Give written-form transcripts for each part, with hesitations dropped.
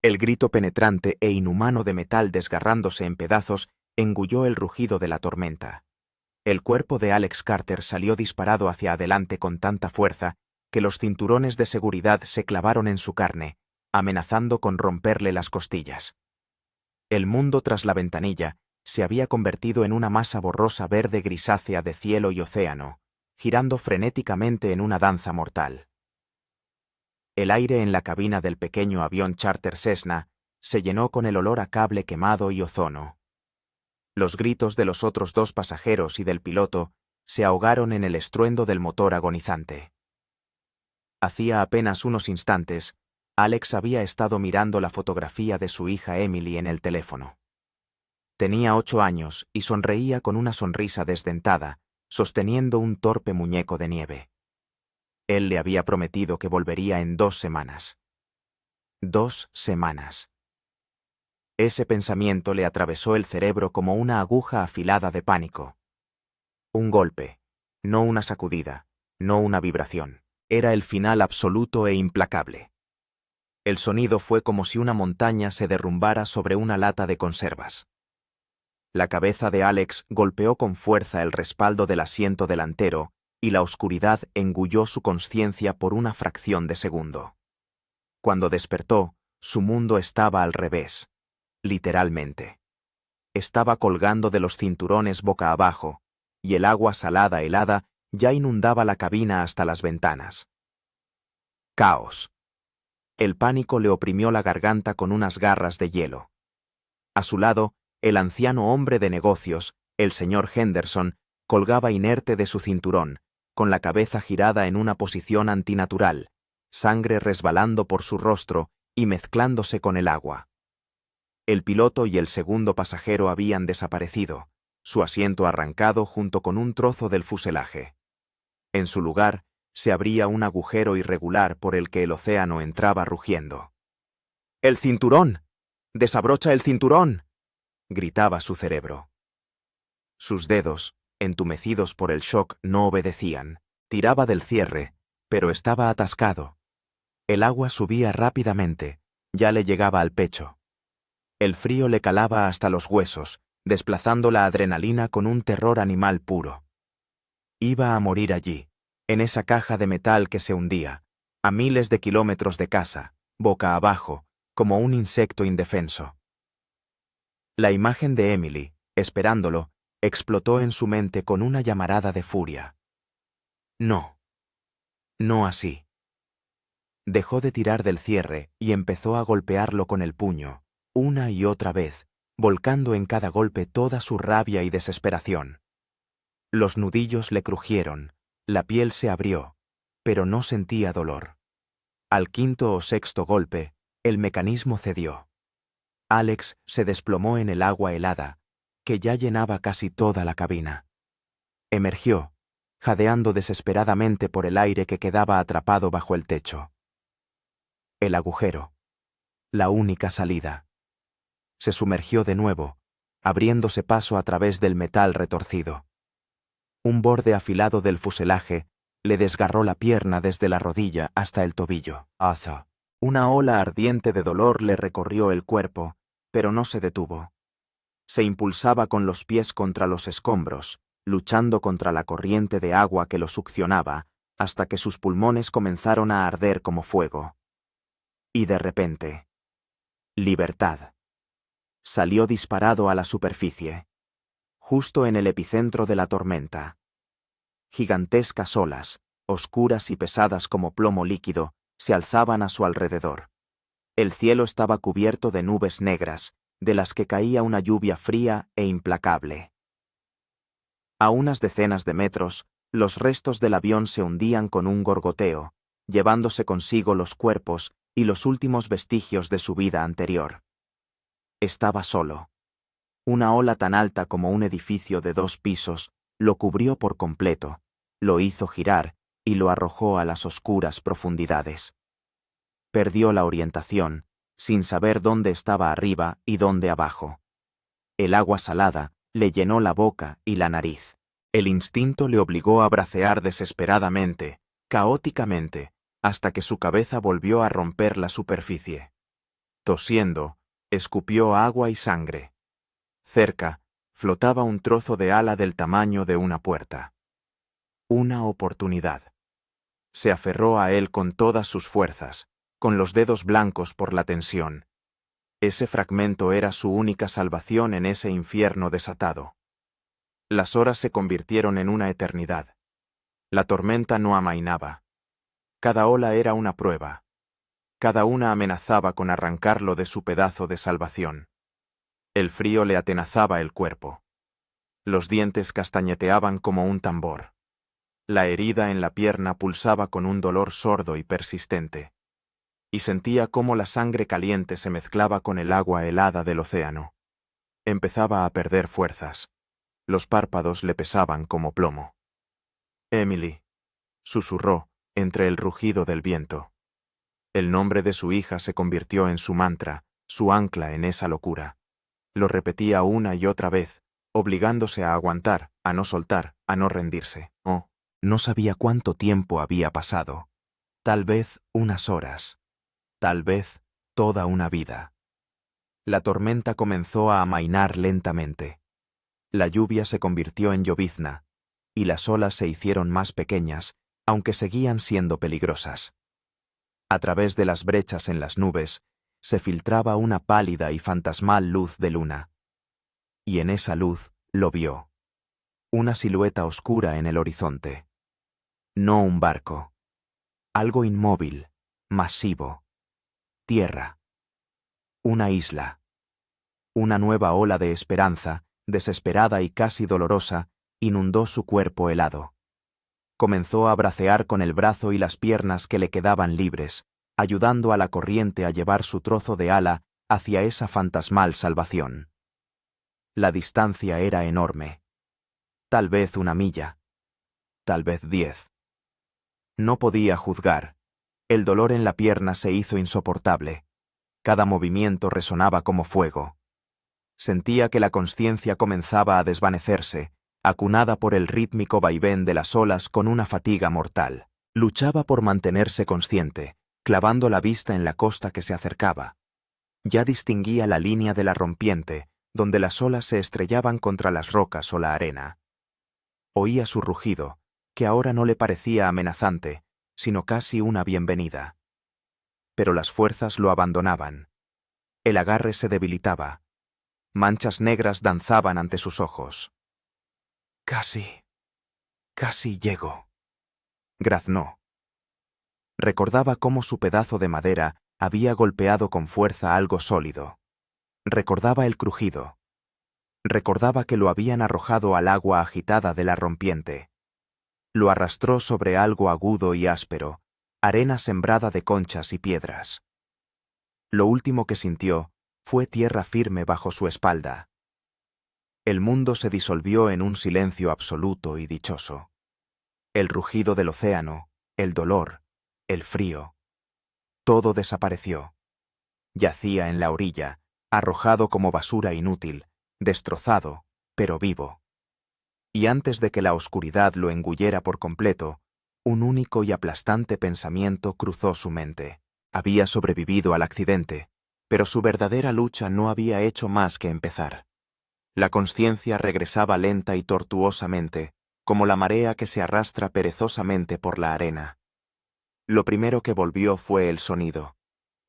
El grito penetrante e inhumano de metal desgarrándose en pedazos engulló el rugido de la tormenta. El cuerpo de Alex Carter salió disparado hacia adelante con tanta fuerza que los cinturones de seguridad se clavaron en su carne, amenazando con romperle las costillas. El mundo tras la ventanilla se había convertido en una masa borrosa verde grisácea de cielo y océano, girando frenéticamente en una danza mortal. El aire en la cabina del pequeño avión charter Cessna se llenó con el olor a cable quemado y ozono. Los gritos de los otros dos pasajeros y del piloto se ahogaron en el estruendo del motor agonizante. Hacía apenas unos instantes, Alex había estado mirando la fotografía de su hija Emily en el teléfono. Tenía 8 años y sonreía con una sonrisa desdentada, sosteniendo un torpe muñeco de nieve. Él le había prometido que volvería en 2 semanas. 2 semanas. Ese pensamiento le atravesó el cerebro como una aguja afilada de pánico. Un golpe, no una sacudida, no una vibración. Era el final absoluto e implacable. El sonido fue como si una montaña se derrumbara sobre una lata de conservas. La cabeza de Alex golpeó con fuerza el respaldo del asiento delantero y la oscuridad engulló su conciencia por una fracción de segundo. Cuando despertó, su mundo estaba al revés, literalmente. Estaba colgando de los cinturones boca abajo, y el agua salada helada ya inundaba la cabina hasta las ventanas. Caos. El pánico le oprimió la garganta con unas garras de hielo. A su lado, el anciano hombre de negocios, el señor Henderson, colgaba inerte de su cinturón, con la cabeza girada en una posición antinatural, sangre resbalando por su rostro y mezclándose con el agua. El piloto y el segundo pasajero habían desaparecido, su asiento arrancado junto con un trozo del fuselaje. En su lugar, se abría un agujero irregular por el que el océano entraba rugiendo. ¡El cinturón! ¡Desabrocha el cinturón!, gritaba su cerebro. Sus dedos, entumecidos por el shock, no obedecían. Tiraba del cierre, pero estaba atascado. El agua subía rápidamente, ya le llegaba al pecho. El frío le calaba hasta los huesos, desplazando la adrenalina con un terror animal puro. Iba a morir allí, en esa caja de metal que se hundía, a miles de kilómetros de casa, boca abajo, como un insecto indefenso. La imagen de Emily, esperándolo, explotó en su mente con una llamarada de furia. No. No así. Dejó de tirar del cierre y empezó a golpearlo con el puño, una y otra vez, volcando en cada golpe toda su rabia y desesperación. Los nudillos le crujieron, la piel se abrió, pero no sentía dolor. Al quinto o sexto golpe, el mecanismo cedió. Alex se desplomó en el agua helada, que ya llenaba casi toda la cabina. Emergió, jadeando desesperadamente por el aire que quedaba atrapado bajo el techo. El agujero. La única salida. Se sumergió de nuevo, abriéndose paso a través del metal retorcido. Un borde afilado del fuselaje le desgarró la pierna desde la rodilla hasta el tobillo. ¡Asa! Una ola ardiente de dolor le recorrió el cuerpo, pero no se detuvo. Se impulsaba con los pies contra los escombros, luchando contra la corriente de agua que lo succionaba, hasta que sus pulmones comenzaron a arder como fuego. Y de repente, libertad. Salió disparado a la superficie, justo en el epicentro de la tormenta. Gigantescas olas, oscuras y pesadas como plomo líquido, se alzaban a su alrededor. El cielo estaba cubierto de nubes negras, de las que caía una lluvia fría e implacable. A unas decenas de metros, los restos del avión se hundían con un gorgoteo, llevándose consigo los cuerpos y los últimos vestigios de su vida anterior. Estaba solo. Una ola tan alta como un edificio de 2 pisos lo cubrió por completo, lo hizo girar y lo arrojó a las oscuras profundidades. Perdió la orientación, sin saber dónde estaba arriba y dónde abajo. El agua salada le llenó la boca y la nariz. El instinto le obligó a bracear desesperadamente, caóticamente, hasta que su cabeza volvió a romper la superficie. Tosiendo, escupió agua y sangre. Cerca, flotaba un trozo de ala del tamaño de una puerta. Una oportunidad. Se aferró a él con todas sus fuerzas, con los dedos blancos por la tensión. Ese fragmento era su única salvación en ese infierno desatado. Las horas se convirtieron en una eternidad. La tormenta no amainaba. Cada ola era una prueba. Cada una amenazaba con arrancarlo de su pedazo de salvación. El frío le atenazaba el cuerpo. Los dientes castañeteaban como un tambor. La herida en la pierna pulsaba con un dolor sordo y persistente. Y sentía cómo la sangre caliente se mezclaba con el agua helada del océano. Empezaba a perder fuerzas. Los párpados le pesaban como plomo. Emily, susurró, entre el rugido del viento. El nombre de su hija se convirtió en su mantra, su ancla en esa locura. Lo repetía una y otra vez, obligándose a aguantar, a no soltar, a no rendirse. Oh, no sabía cuánto tiempo había pasado. Tal vez unas horas. Tal vez toda una vida. La tormenta comenzó a amainar lentamente. La lluvia se convirtió en llovizna, y las olas se hicieron más pequeñas, aunque seguían siendo peligrosas. A través de las brechas en las nubes, se filtraba una pálida y fantasmal luz de luna. Y en esa luz lo vio. Una silueta oscura en el horizonte. No un barco. Algo inmóvil, masivo. Tierra. Una isla. Una nueva ola de esperanza, desesperada y casi dolorosa, inundó su cuerpo helado. Comenzó a bracear con el brazo y las piernas que le quedaban libres, ayudando a la corriente a llevar su trozo de ala hacia esa fantasmal salvación. La distancia era enorme. Tal vez 1 milla. Tal vez 10. No podía juzgar. El dolor en la pierna se hizo insoportable. Cada movimiento resonaba como fuego. Sentía que la consciencia comenzaba a desvanecerse, acunada por el rítmico vaivén de las olas con una fatiga mortal. Luchaba por mantenerse consciente, clavando la vista en la costa que se acercaba. Ya distinguía la línea de la rompiente, donde las olas se estrellaban contra las rocas o la arena. Oía su rugido, que ahora no le parecía amenazante, sino casi una bienvenida. Pero las fuerzas lo abandonaban. El agarre se debilitaba. Manchas negras danzaban ante sus ojos. Casi llego, graznó. Recordaba cómo su pedazo de madera había golpeado con fuerza algo sólido. Recordaba el crujido. Recordaba que lo habían arrojado al agua agitada de la rompiente. Lo arrastró sobre algo agudo y áspero, arena sembrada de conchas y piedras. Lo último que sintió fue tierra firme bajo su espalda. El mundo se disolvió en un silencio absoluto y dichoso. El rugido del océano, el dolor, el frío. Todo desapareció. Yacía en la orilla, arrojado como basura inútil, destrozado, pero vivo. Y antes de que la oscuridad lo engullera por completo, un único y aplastante pensamiento cruzó su mente. Había sobrevivido al accidente, pero su verdadera lucha no había hecho más que empezar. La consciencia regresaba lenta y tortuosamente, como la marea que se arrastra perezosamente por la arena. Lo primero que volvió fue el sonido,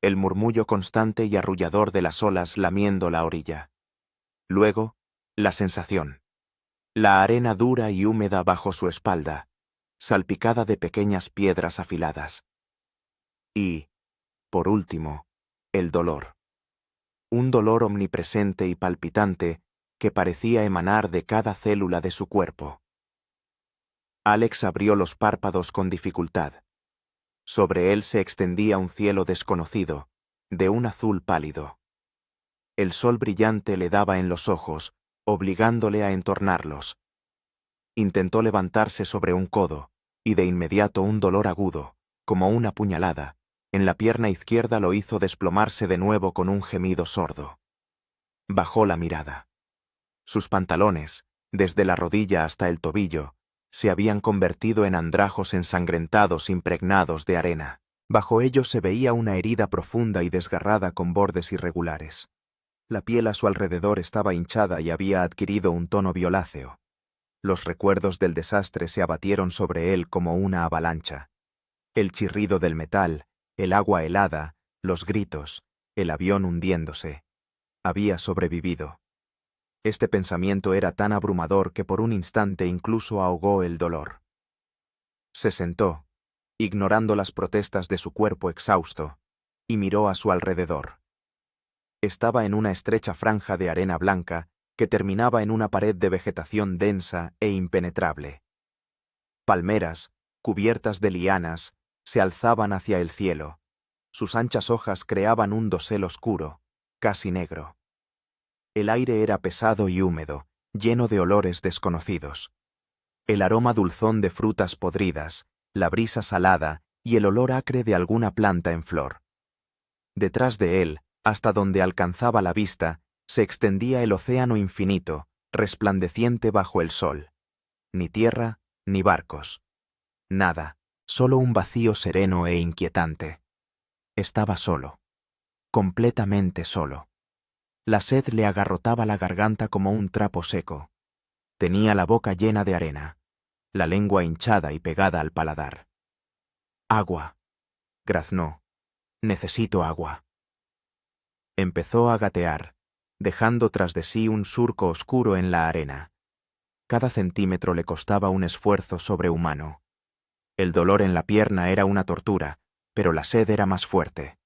el murmullo constante y arrullador de las olas lamiendo la orilla. Luego, la sensación. La arena dura y húmeda bajo su espalda, salpicada de pequeñas piedras afiladas. Y, por último, el dolor. Un dolor omnipresente y palpitante que parecía emanar de cada célula de su cuerpo. Alex abrió los párpados con dificultad. Sobre él se extendía un cielo desconocido, de un azul pálido. El sol brillante le daba en los ojos, obligándole a entornarlos. Intentó levantarse sobre un codo, y de inmediato un dolor agudo, como una puñalada, en la pierna izquierda lo hizo desplomarse de nuevo con un gemido sordo. Bajó la mirada. Sus pantalones, desde la rodilla hasta el tobillo, se habían convertido en andrajos ensangrentados impregnados de arena. Bajo ellos se veía una herida profunda y desgarrada con bordes irregulares. La piel a su alrededor estaba hinchada y había adquirido un tono violáceo. Los recuerdos del desastre se abatieron sobre él como una avalancha. El chirrido del metal, el agua helada, los gritos, el avión hundiéndose. Había sobrevivido. Este pensamiento era tan abrumador que por un instante incluso ahogó el dolor. Se sentó, ignorando las protestas de su cuerpo exhausto, y miró a su alrededor. Estaba en una estrecha franja de arena blanca que terminaba en una pared de vegetación densa e impenetrable. Palmeras, cubiertas de lianas, se alzaban hacia el cielo. Sus anchas hojas creaban un dosel oscuro, casi negro. El aire era pesado y húmedo, lleno de olores desconocidos. El aroma dulzón de frutas podridas, la brisa salada y el olor acre de alguna planta en flor. Detrás de él, hasta donde alcanzaba la vista, se extendía el océano infinito, resplandeciente bajo el sol. Ni tierra, ni barcos. Nada, solo un vacío sereno e inquietante. Estaba solo. Completamente solo. La sed le agarrotaba la garganta como un trapo seco. Tenía la boca llena de arena, la lengua hinchada y pegada al paladar. «Agua», graznó. «Necesito agua». Empezó a gatear, dejando tras de sí un surco oscuro en la arena. Cada centímetro le costaba un esfuerzo sobrehumano. El dolor en la pierna era una tortura, pero la sed era más fuerte.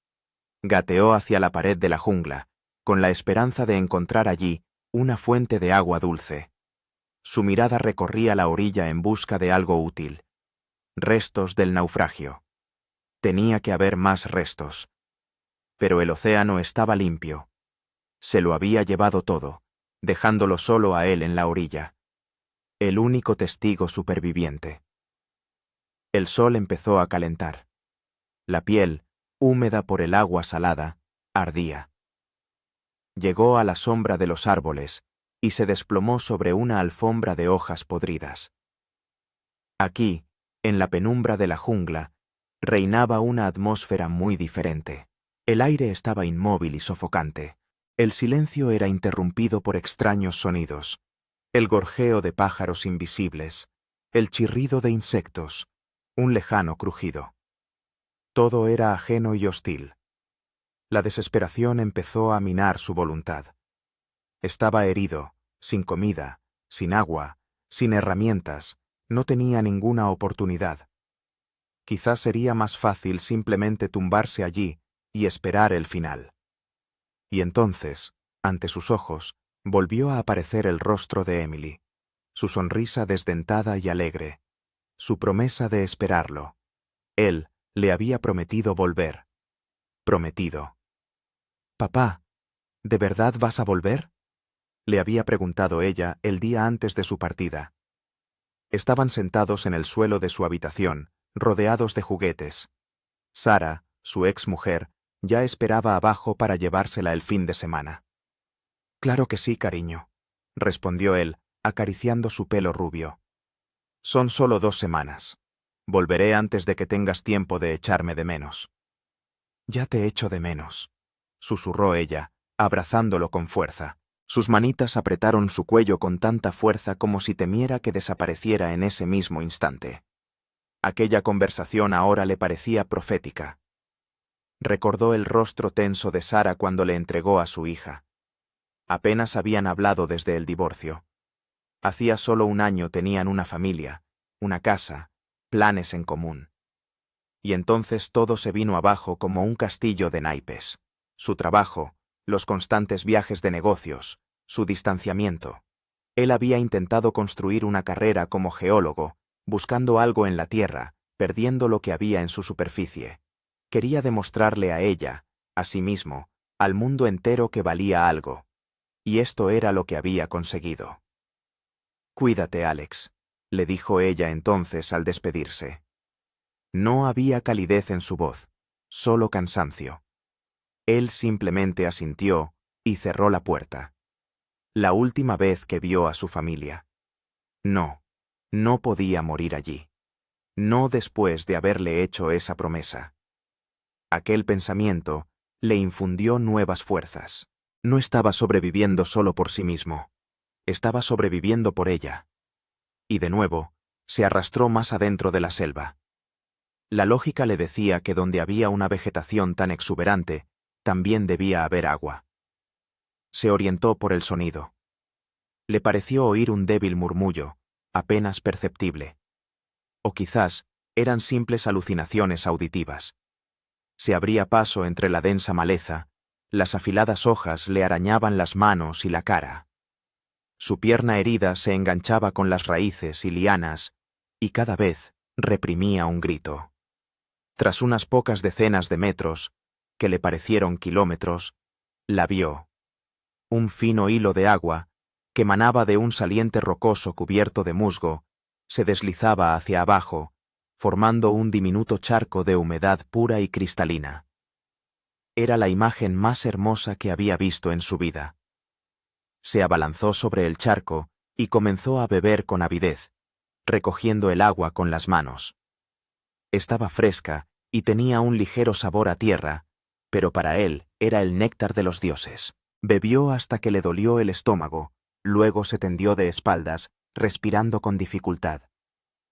Gateó hacia la pared de la jungla, con la esperanza de encontrar allí una fuente de agua dulce. Su mirada recorría la orilla en busca de algo útil. Restos del naufragio. Tenía que haber más restos. Pero el océano estaba limpio. Se lo había llevado todo, dejándolo solo a él en la orilla. El único testigo superviviente. El sol empezó a calentar. La piel, húmeda por el agua salada, ardía. Llegó a la sombra de los árboles y se desplomó sobre una alfombra de hojas podridas. Aquí, en la penumbra de la jungla, reinaba una atmósfera muy diferente. El aire estaba inmóvil y sofocante. El silencio era interrumpido por extraños sonidos. El gorjeo de pájaros invisibles, el chirrido de insectos, un lejano crujido. Todo era ajeno y hostil. La desesperación empezó a minar su voluntad. Estaba herido, sin comida, sin agua, sin herramientas, no tenía ninguna oportunidad. Quizás sería más fácil simplemente tumbarse allí y esperar el final. Y entonces, ante sus ojos, volvió a aparecer el rostro de Emily, su sonrisa desdentada y alegre, su promesa de esperarlo. Él le había prometido volver. Prometido. «Papá, ¿de verdad vas a volver?», le había preguntado ella el día antes de su partida. Estaban sentados en el suelo de su habitación, rodeados de juguetes. Sara, su exmujer, ya esperaba abajo para llevársela el fin de semana. «Claro que sí, cariño», respondió él, acariciando su pelo rubio. «Son solo 2 semanas. Volveré antes de que tengas tiempo de echarme de menos». «Ya te echo de menos», susurró ella, abrazándolo con fuerza. Sus manitas apretaron su cuello con tanta fuerza como si temiera que desapareciera en ese mismo instante. Aquella conversación ahora le parecía profética. Recordó el rostro tenso de Sara cuando le entregó a su hija. Apenas habían hablado desde el divorcio. Hacía solo 1 año tenían una familia, una casa, planes en común. Y entonces todo se vino abajo como un castillo de naipes. Su trabajo, los constantes viajes de negocios, su distanciamiento. Él había intentado construir una carrera como geólogo, buscando algo en la tierra, perdiendo lo que había en su superficie. Quería demostrarle a ella, a sí mismo, al mundo entero que valía algo. Y esto era lo que había conseguido. «Cuídate, Alex», le dijo ella entonces al despedirse. No había calidez en su voz, solo cansancio. Él simplemente asintió y cerró la puerta. La última vez que vio a su familia. No, no podía morir allí. No después de haberle hecho esa promesa. Aquel pensamiento le infundió nuevas fuerzas. No estaba sobreviviendo solo por sí mismo. Estaba sobreviviendo por ella. Y de nuevo, se arrastró más adentro de la selva. La lógica le decía que donde había una vegetación tan exuberante, también debía haber agua. Se orientó por el sonido. Le pareció oír un débil murmullo, apenas perceptible. O quizás eran simples alucinaciones auditivas. Se abría paso entre la densa maleza, las afiladas hojas le arañaban las manos y la cara. Su pierna herida se enganchaba con las raíces y lianas, y cada vez reprimía un grito. Tras unas pocas decenas de metros, que le parecieron kilómetros, la vio. Un fino hilo de agua, que manaba de un saliente rocoso cubierto de musgo, se deslizaba hacia abajo, formando un diminuto charco de humedad pura y cristalina. Era la imagen más hermosa que había visto en su vida. Se abalanzó sobre el charco y comenzó a beber con avidez, recogiendo el agua con las manos. Estaba fresca y tenía un ligero sabor a tierra, pero para él era el néctar de los dioses. Bebió hasta que le dolió el estómago, luego se tendió de espaldas, respirando con dificultad.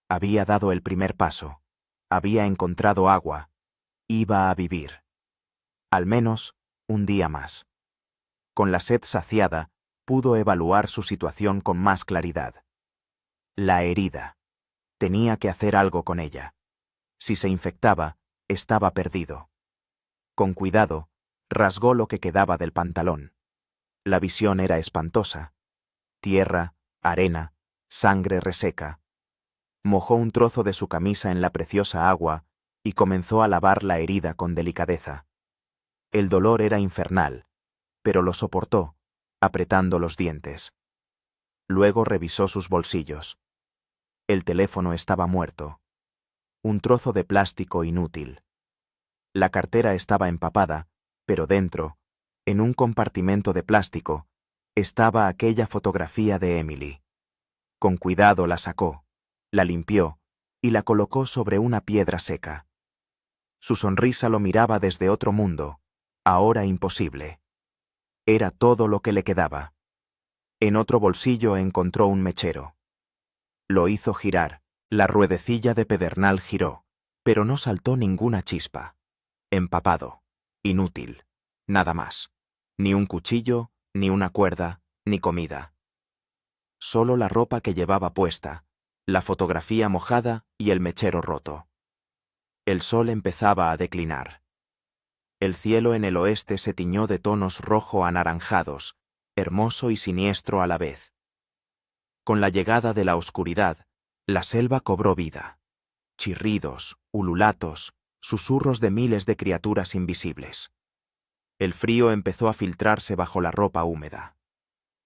Había dado el primer paso. Había encontrado agua. Iba a vivir. Al menos, un día más. Con la sed saciada, pudo evaluar su situación con más claridad. La herida. Tenía que hacer algo con ella. Si se infectaba, estaba perdido. Con cuidado, rasgó lo que quedaba del pantalón. La visión era espantosa. Tierra, arena, sangre reseca. Mojó un trozo de su camisa en la preciosa agua y comenzó a lavar la herida con delicadeza. El dolor era infernal, pero lo soportó, apretando los dientes. Luego revisó sus bolsillos. El teléfono estaba muerto. Un trozo de plástico inútil. La cartera estaba empapada, pero dentro, en un compartimento de plástico, estaba aquella fotografía de Emily. Con cuidado la sacó, la limpió y la colocó sobre una piedra seca. Su sonrisa lo miraba desde otro mundo, ahora imposible. Era todo lo que le quedaba. En otro bolsillo encontró un mechero. Lo hizo girar, la ruedecilla de pedernal giró, pero no saltó ninguna chispa. Empapado, inútil, nada más. Ni un cuchillo, ni una cuerda, ni comida. Solo la ropa que llevaba puesta, la fotografía mojada y el mechero roto. El sol empezaba a declinar. El cielo en el oeste se tiñó de tonos rojo-anaranjados, hermoso y siniestro a la vez. Con la llegada de la oscuridad, la selva cobró vida. Chirridos, ululatos, susurros de miles de criaturas invisibles. El frío empezó a filtrarse bajo la ropa húmeda.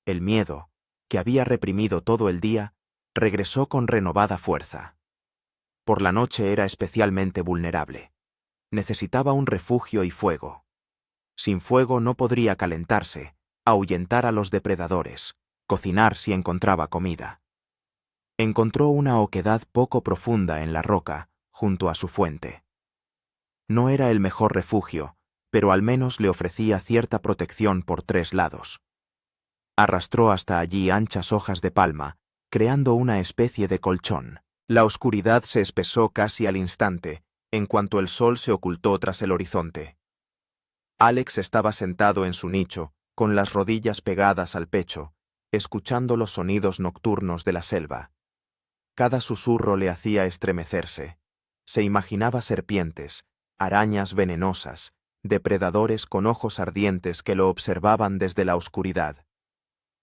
El miedo, que había reprimido todo el día, regresó con renovada fuerza. Por la noche era especialmente vulnerable. Necesitaba un refugio y fuego. Sin fuego no podría calentarse, ahuyentar a los depredadores, cocinar si encontraba comida. Encontró una oquedad poco profunda en la roca, junto a su fuente. No era el mejor refugio, pero al menos le ofrecía cierta protección por 3 lados. Arrastró hasta allí anchas hojas de palma, creando una especie de colchón. La oscuridad se espesó casi al instante, en cuanto el sol se ocultó tras el horizonte. Alex estaba sentado en su nicho, con las rodillas pegadas al pecho, escuchando los sonidos nocturnos de la selva. Cada susurro le hacía estremecerse. Se imaginaba serpientes, arañas venenosas, depredadores con ojos ardientes que lo observaban desde la oscuridad.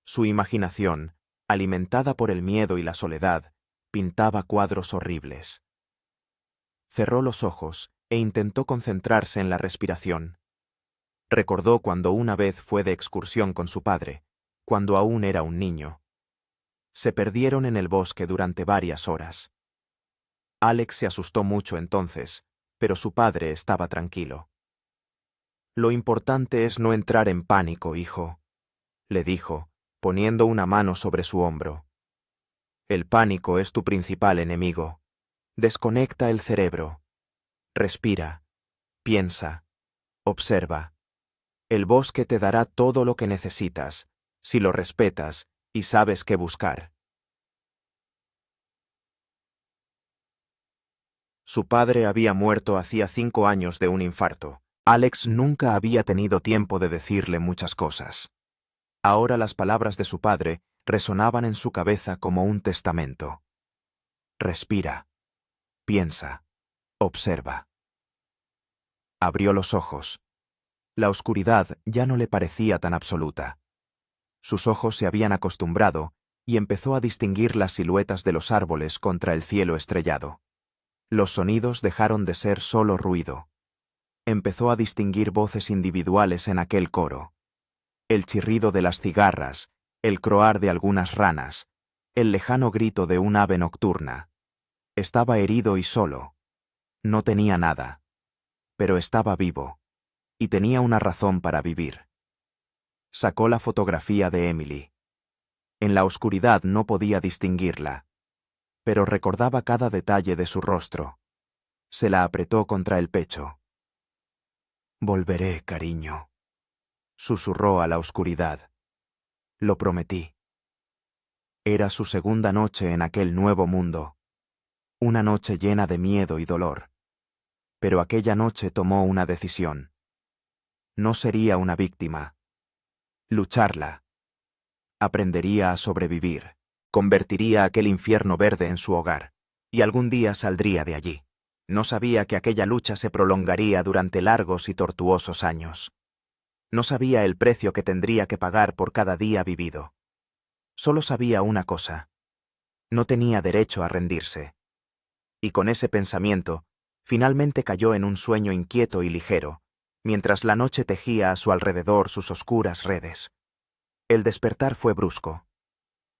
Su imaginación, alimentada por el miedo y la soledad, pintaba cuadros horribles. Cerró los ojos e intentó concentrarse en la respiración. Recordó cuando una vez fue de excursión con su padre, cuando aún era un niño. Se perdieron en el bosque durante varias horas. Alex se asustó mucho entonces, pero su padre estaba tranquilo. «Lo importante es no entrar en pánico, hijo», le dijo, poniendo una mano sobre su hombro. «El pánico es tu principal enemigo. Desconecta el cerebro. Respira. Piensa. Observa. El bosque te dará todo lo que necesitas, si lo respetas y sabes qué buscar. Su padre había muerto hacía 5 años de un infarto. Alex nunca había tenido tiempo de decirle muchas cosas. Ahora las palabras de su padre resonaban en su cabeza como un testamento. Respira. Piensa. Observa. Abrió los ojos. La oscuridad ya no le parecía tan absoluta. Sus ojos se habían acostumbrado y empezó a distinguir las siluetas de los árboles contra el cielo estrellado. Los sonidos dejaron de ser solo ruido. Empezó a distinguir voces individuales en aquel coro. El chirrido de las cigarras, el croar de algunas ranas, el lejano grito de un ave nocturna. Estaba herido y solo. No tenía nada. Pero estaba vivo. Y tenía una razón para vivir. Sacó la fotografía de Emily. En la oscuridad no podía distinguirla, pero recordaba cada detalle de su rostro. Se la apretó contra el pecho. «Volveré, cariño», susurró a la oscuridad. Lo prometí. Era su segunda noche en aquel nuevo mundo. Una noche llena de miedo y dolor. Pero aquella noche tomó una decisión. No sería una víctima. Lucharla. Aprendería a sobrevivir. Convertiría aquel infierno verde en su hogar. Y algún día saldría de allí. No sabía que aquella lucha se prolongaría durante largos y tortuosos años. No sabía el precio que tendría que pagar por cada día vivido. Solo sabía una cosa. No tenía derecho a rendirse. Y con ese pensamiento, finalmente cayó en un sueño inquieto y ligero, mientras la noche tejía a su alrededor sus oscuras redes. El despertar fue brusco.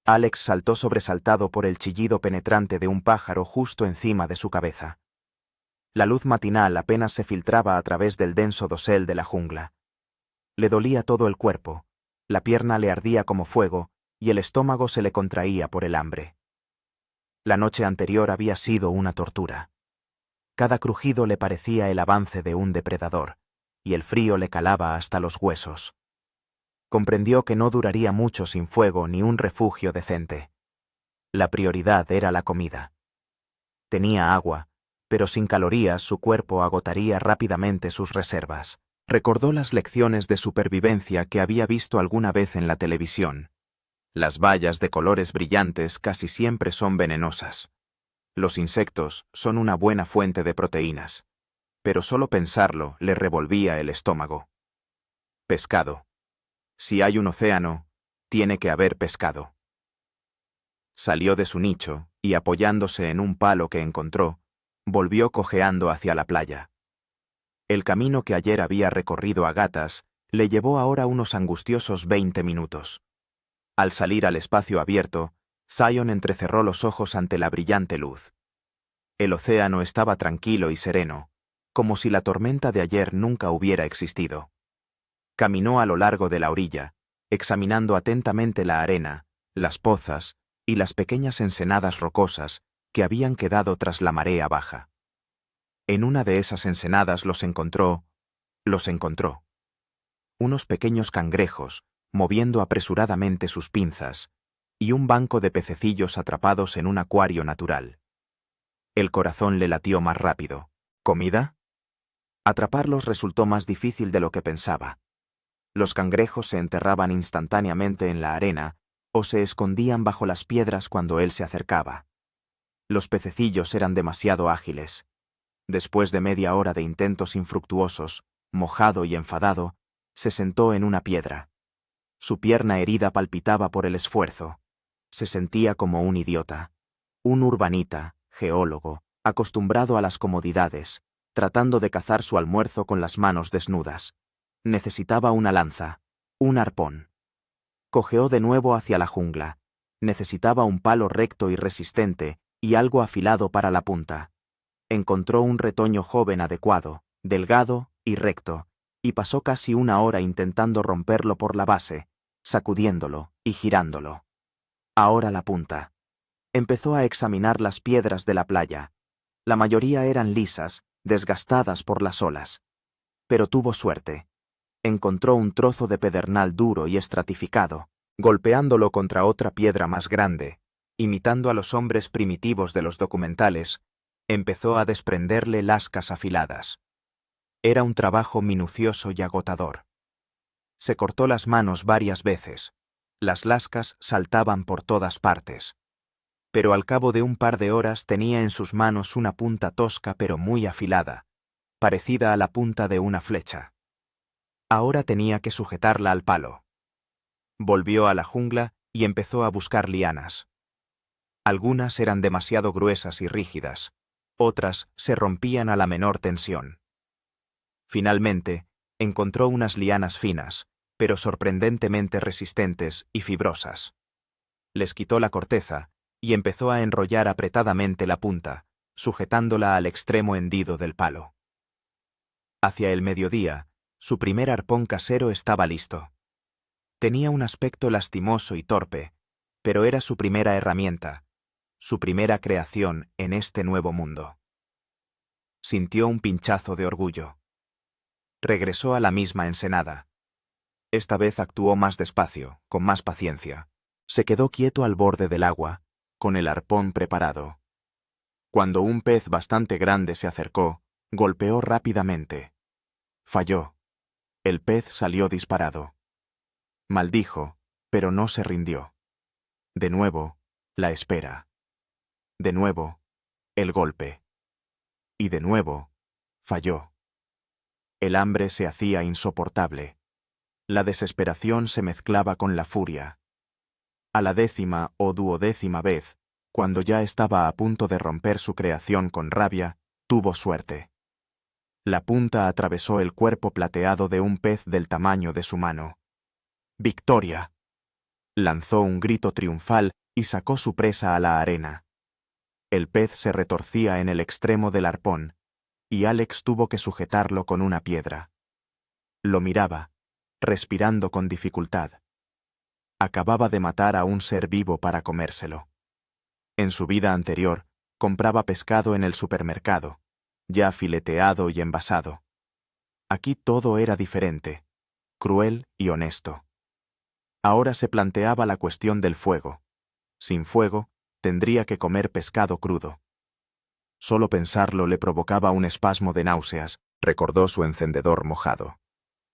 Alex saltó sobresaltado por el chillido penetrante de un pájaro justo encima de su cabeza. La luz matinal apenas se filtraba a través del denso dosel de la jungla. Le dolía todo el cuerpo, la pierna le ardía como fuego y el estómago se le contraía por el hambre. La noche anterior había sido una tortura. Cada crujido le parecía el avance de un depredador, y el frío le calaba hasta los huesos. Comprendió que no duraría mucho sin fuego ni un refugio decente. La prioridad era la comida. Tenía agua, pero sin calorías su cuerpo agotaría rápidamente sus reservas. Recordó las lecciones de supervivencia que había visto alguna vez en la televisión. Las bayas de colores brillantes casi siempre son venenosas. Los insectos son una buena fuente de proteínas, pero solo pensarlo le revolvía el estómago. Pescado. Si hay un océano, tiene que haber pescado. Salió de su nicho y, apoyándose en un palo que encontró, volvió cojeando hacia la playa. El camino que ayer había recorrido a gatas le llevó ahora unos angustiosos 20 minutos. Al salir al espacio abierto, Zion entrecerró los ojos ante la brillante luz. El océano estaba tranquilo y sereno, como si la tormenta de ayer nunca hubiera existido. Caminó a lo largo de la orilla, examinando atentamente la arena, las pozas y las pequeñas ensenadas rocosas que habían quedado tras la marea baja. En una de esas ensenadas los encontró. Unos pequeños cangrejos, moviendo apresuradamente sus pinzas, y un banco de pececillos atrapados en un acuario natural. El corazón le latió más rápido. ¿Comida? Atraparlos resultó más difícil de lo que pensaba. Los cangrejos se enterraban instantáneamente en la arena o se escondían bajo las piedras cuando él se acercaba. Los pececillos eran demasiado ágiles. Después de media hora de intentos infructuosos, mojado y enfadado, se sentó en una piedra. Su pierna herida palpitaba por el esfuerzo. Se sentía como un idiota. Un urbanita, geólogo, acostumbrado a las comodidades, tratando de cazar su almuerzo con las manos desnudas. Necesitaba una lanza, un arpón. Cojeó de nuevo hacia la jungla. Necesitaba un palo recto y resistente y algo afilado para la punta. Encontró un retoño joven adecuado, delgado y recto, y pasó casi una hora intentando romperlo por la base, sacudiéndolo y girándolo. Ahora la punta. Empezó a examinar las piedras de la playa. La mayoría eran lisas, desgastadas por las olas. Pero tuvo suerte. Encontró un trozo de pedernal duro y estratificado, golpeándolo contra otra piedra más grande, imitando a los hombres primitivos de los documentales, empezó a desprenderle lascas afiladas. Era un trabajo minucioso y agotador. Se cortó las manos varias veces. Las lascas saltaban por todas partes. Pero al cabo de un par de horas tenía en sus manos una punta tosca pero muy afilada, parecida a la punta de una flecha. Ahora tenía que sujetarla al palo. Volvió a la jungla y empezó a buscar lianas. Algunas eran demasiado gruesas y rígidas, otras se rompían a la menor tensión. Finalmente, encontró unas lianas finas, pero sorprendentemente resistentes y fibrosas. Les quitó la corteza y empezó a enrollar apretadamente la punta, sujetándola al extremo hendido del palo. Hacia el mediodía, su primer arpón casero estaba listo. Tenía un aspecto lastimoso y torpe, pero era su primera herramienta, su primera creación en este nuevo mundo. Sintió un pinchazo de orgullo. Regresó a la misma ensenada. Esta vez actuó más despacio, con más paciencia. Se quedó quieto al borde del agua, con el arpón preparado. Cuando un pez bastante grande se acercó, golpeó rápidamente. Falló. El pez salió disparado. Maldijo, pero no se rindió. De nuevo, la espera. De nuevo, el golpe. Y de nuevo, falló. El hambre se hacía insoportable. La desesperación se mezclaba con la furia. A la 10ª o 12ª vez, cuando ya estaba a punto de romper su creación con rabia, tuvo suerte. La punta atravesó el cuerpo plateado de un pez del tamaño de su mano. ¡Victoria! Lanzó un grito triunfal y sacó su presa a la arena. El pez se retorcía en el extremo del arpón, y Alex tuvo que sujetarlo con una piedra. Lo miraba, respirando con dificultad. Acababa de matar a un ser vivo para comérselo. En su vida anterior, compraba pescado en el supermercado, ya fileteado y envasado. Aquí todo era diferente, cruel y honesto. Ahora se planteaba la cuestión del fuego. Sin fuego, tendría que comer pescado crudo. Solo pensarlo le provocaba un espasmo de náuseas. Recordó su encendedor mojado.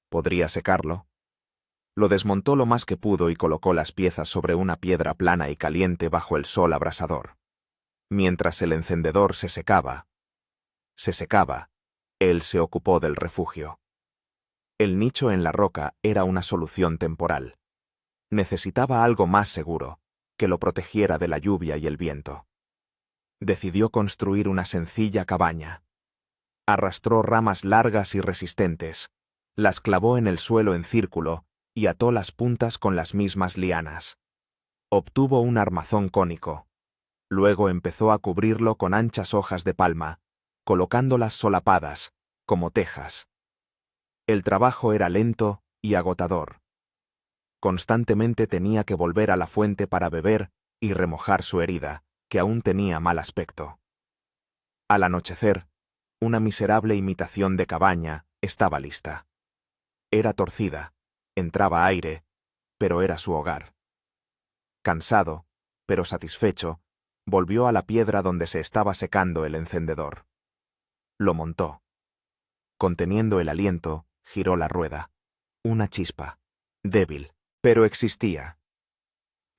¿Podría secarlo? Lo desmontó lo más que pudo y colocó las piezas sobre una piedra plana y caliente bajo el sol abrasador. Mientras el encendedor se secaba, él se ocupó del refugio. El nicho en la roca era una solución temporal. Necesitaba algo más seguro, que lo protegiera de la lluvia y el viento. Decidió construir una sencilla cabaña. Arrastró ramas largas y resistentes, las clavó en el suelo en círculo y ató las puntas con las mismas lianas. Obtuvo un armazón cónico. Luego empezó a cubrirlo con anchas hojas de palma, colocándolas solapadas, como tejas. El trabajo era lento y agotador. Constantemente tenía que volver a la fuente para beber y remojar su herida, que aún tenía mal aspecto. Al anochecer, una miserable imitación de cabaña estaba lista. Era torcida, entraba aire, pero era su hogar. Cansado, pero satisfecho, volvió a la piedra donde se estaba secando el encendedor. Lo montó. Conteniendo el aliento, giró la rueda. Una chispa, débil, pero existía.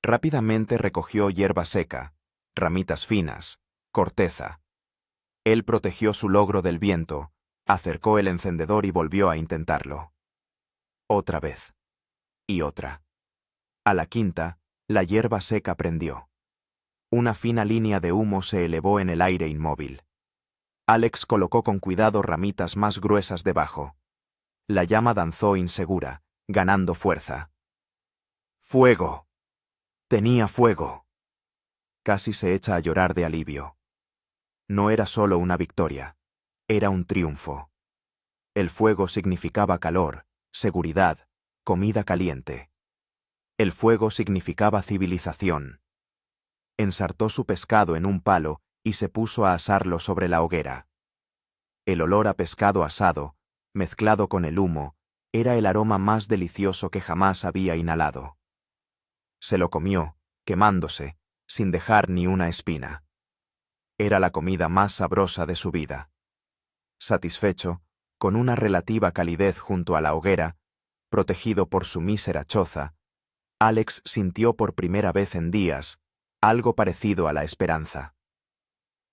Rápidamente recogió hierba seca, ramitas finas, corteza. Él protegió su logro del viento, acercó el encendedor y volvió a intentarlo. Otra vez. Y otra. A la quinta, la hierba seca prendió. Una fina línea de humo se elevó en el aire inmóvil. Alex colocó con cuidado ramitas más gruesas debajo. La llama danzó insegura, ganando fuerza. ¡Fuego! Tenía fuego. Casi se echa a llorar de alivio. No era solo una victoria, era un triunfo. El fuego significaba calor, seguridad, comida caliente. El fuego significaba civilización. Ensartó su pescado en un palo y se puso a asarlo sobre la hoguera. El olor a pescado asado, mezclado con el humo, era el aroma más delicioso que jamás había inhalado. Se lo comió, quemándose, sin dejar ni una espina. Era la comida más sabrosa de su vida. Satisfecho, con una relativa calidez junto a la hoguera, protegido por su mísera choza, Alex sintió por primera vez en días algo parecido a la esperanza.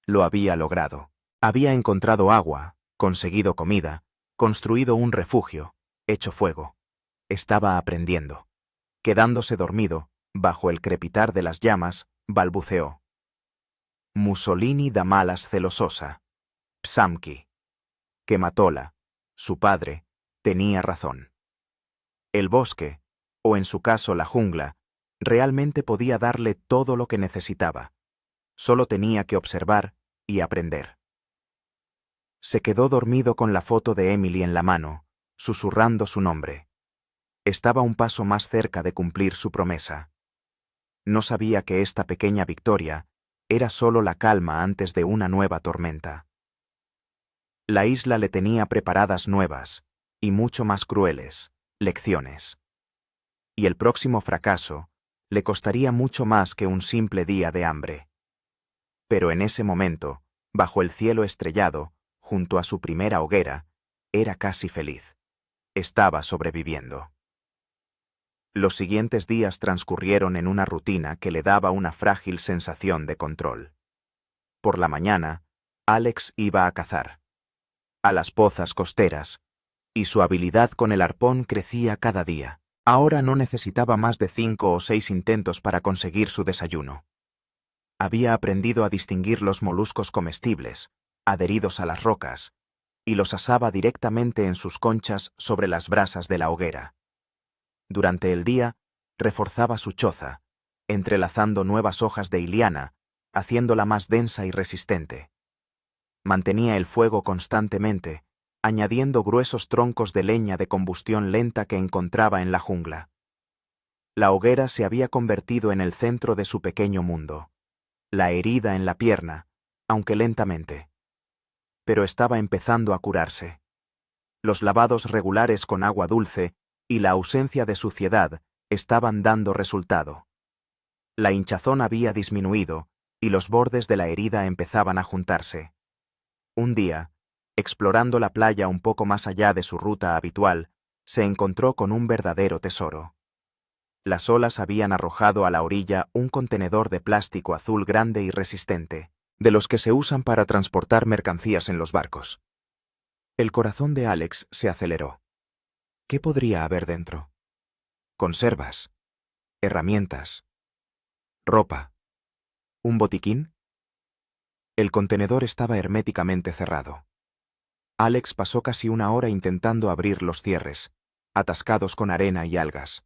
Lo había logrado. Había encontrado agua, conseguido comida, construido un refugio, hecho fuego. Estaba aprendiendo. Quedándose dormido, bajo el crepitar de las llamas, balbuceó. Mussolini da malas celososa. Psamki. Que Matola, su padre, tenía razón. El bosque, o en su caso la jungla, realmente podía darle todo lo que necesitaba. Solo tenía que observar y aprender. Se quedó dormido con la foto de Emily en la mano, susurrando su nombre. Estaba un paso más cerca de cumplir su promesa. No sabía que esta pequeña victoria era solo la calma antes de una nueva tormenta. La isla le tenía preparadas nuevas, y mucho más crueles, lecciones. Y el próximo fracaso le costaría mucho más que un simple día de hambre. Pero en ese momento, bajo el cielo estrellado, junto a su primera hoguera, era casi feliz. Estaba sobreviviendo. Los siguientes días transcurrieron en una rutina que le daba una frágil sensación de control. Por la mañana, Alex iba a cazar. A las pozas costeras, y su habilidad con el arpón crecía cada día. Ahora no necesitaba más de 5 o 6 intentos para conseguir su desayuno. Había aprendido a distinguir los moluscos comestibles, adheridos a las rocas, y los asaba directamente en sus conchas sobre las brasas de la hoguera. Durante el día, reforzaba su choza, entrelazando nuevas hojas de iliana, haciéndola más densa y resistente. Mantenía el fuego constantemente, añadiendo gruesos troncos de leña de combustión lenta que encontraba en la jungla. La hoguera se había convertido en el centro de su pequeño mundo. La herida en la pierna, aunque lentamente. Pero estaba empezando a curarse. Los lavados regulares con agua dulce y la ausencia de suciedad estaban dando resultado. La hinchazón había disminuido y los bordes de la herida empezaban a juntarse. Un día, explorando la playa un poco más allá de su ruta habitual, se encontró con un verdadero tesoro. Las olas habían arrojado a la orilla un contenedor de plástico azul grande y resistente, de los que se usan para transportar mercancías en los barcos. El corazón de Alex se aceleró. ¿Qué podría haber dentro? Conservas, herramientas, ropa, ¿un botiquín? El contenedor estaba herméticamente cerrado. Alex pasó casi una hora intentando abrir los cierres, atascados con arena y algas.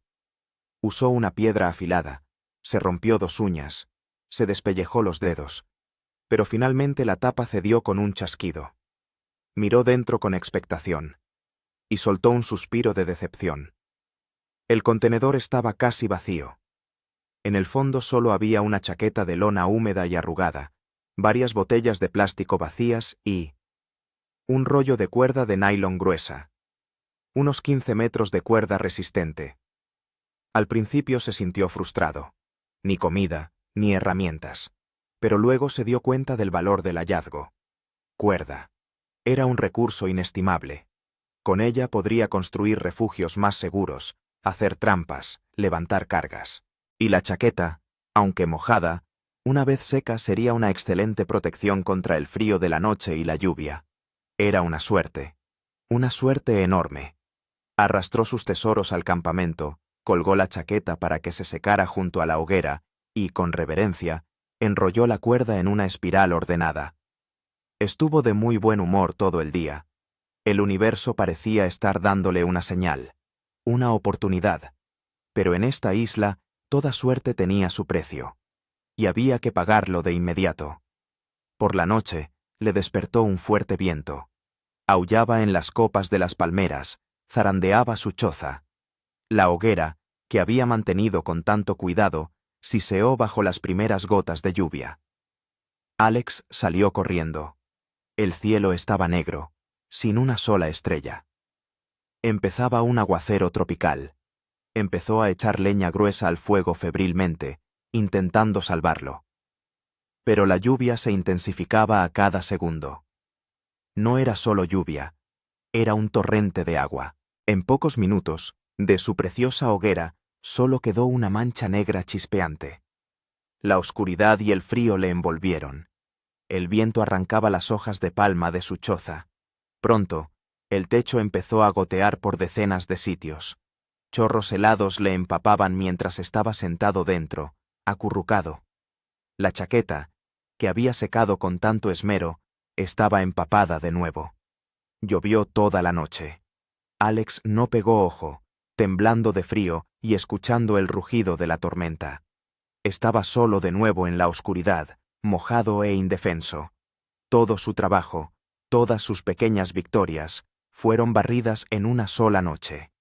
Usó una piedra afilada, se rompió 2 uñas, se despellejó los dedos, pero finalmente la tapa cedió con un chasquido. Miró dentro con expectación, y soltó un suspiro de decepción. El contenedor estaba casi vacío. En el fondo solo había una chaqueta de lona húmeda y arrugada, varias botellas de plástico vacías y un rollo de cuerda de nylon gruesa. Unos 15 metros de cuerda resistente. Al principio se sintió frustrado. Ni comida, ni herramientas. Pero luego se dio cuenta del valor del hallazgo. Cuerda. Era un recurso inestimable. Con ella podría construir refugios más seguros, hacer trampas, levantar cargas. Y la chaqueta, aunque mojada, una vez seca sería una excelente protección contra el frío de la noche y la lluvia. Era una suerte enorme. Arrastró sus tesoros al campamento, colgó la chaqueta para que se secara junto a la hoguera y, con reverencia, enrolló la cuerda en una espiral ordenada. Estuvo de muy buen humor todo el día. El universo parecía estar dándole una señal, una oportunidad. Pero en esta isla, toda suerte tenía su precio, y había que pagarlo de inmediato. Por la noche, le despertó un fuerte viento. Aullaba en las copas de las palmeras, zarandeaba su choza. La hoguera, que había mantenido con tanto cuidado, siseó bajo las primeras gotas de lluvia. Alex salió corriendo. El cielo estaba negro, sin una sola estrella. Empezaba un aguacero tropical. Empezó a echar leña gruesa al fuego febrilmente, intentando salvarlo. Pero la lluvia se intensificaba a cada segundo. No era solo lluvia, era un torrente de agua. En pocos minutos, de su preciosa hoguera, solo quedó una mancha negra chispeante. La oscuridad y el frío le envolvieron. El viento arrancaba las hojas de palma de su choza. Pronto, el techo empezó a gotear por decenas de sitios. Chorros helados le empapaban mientras estaba sentado dentro, acurrucado. La chaqueta, que había secado con tanto esmero, estaba empapada de nuevo. Llovió toda la noche. Alex no pegó ojo, temblando de frío y escuchando el rugido de la tormenta. Estaba solo de nuevo en la oscuridad, mojado e indefenso. Todo su trabajo, todas sus pequeñas victorias, fueron barridas en una sola noche.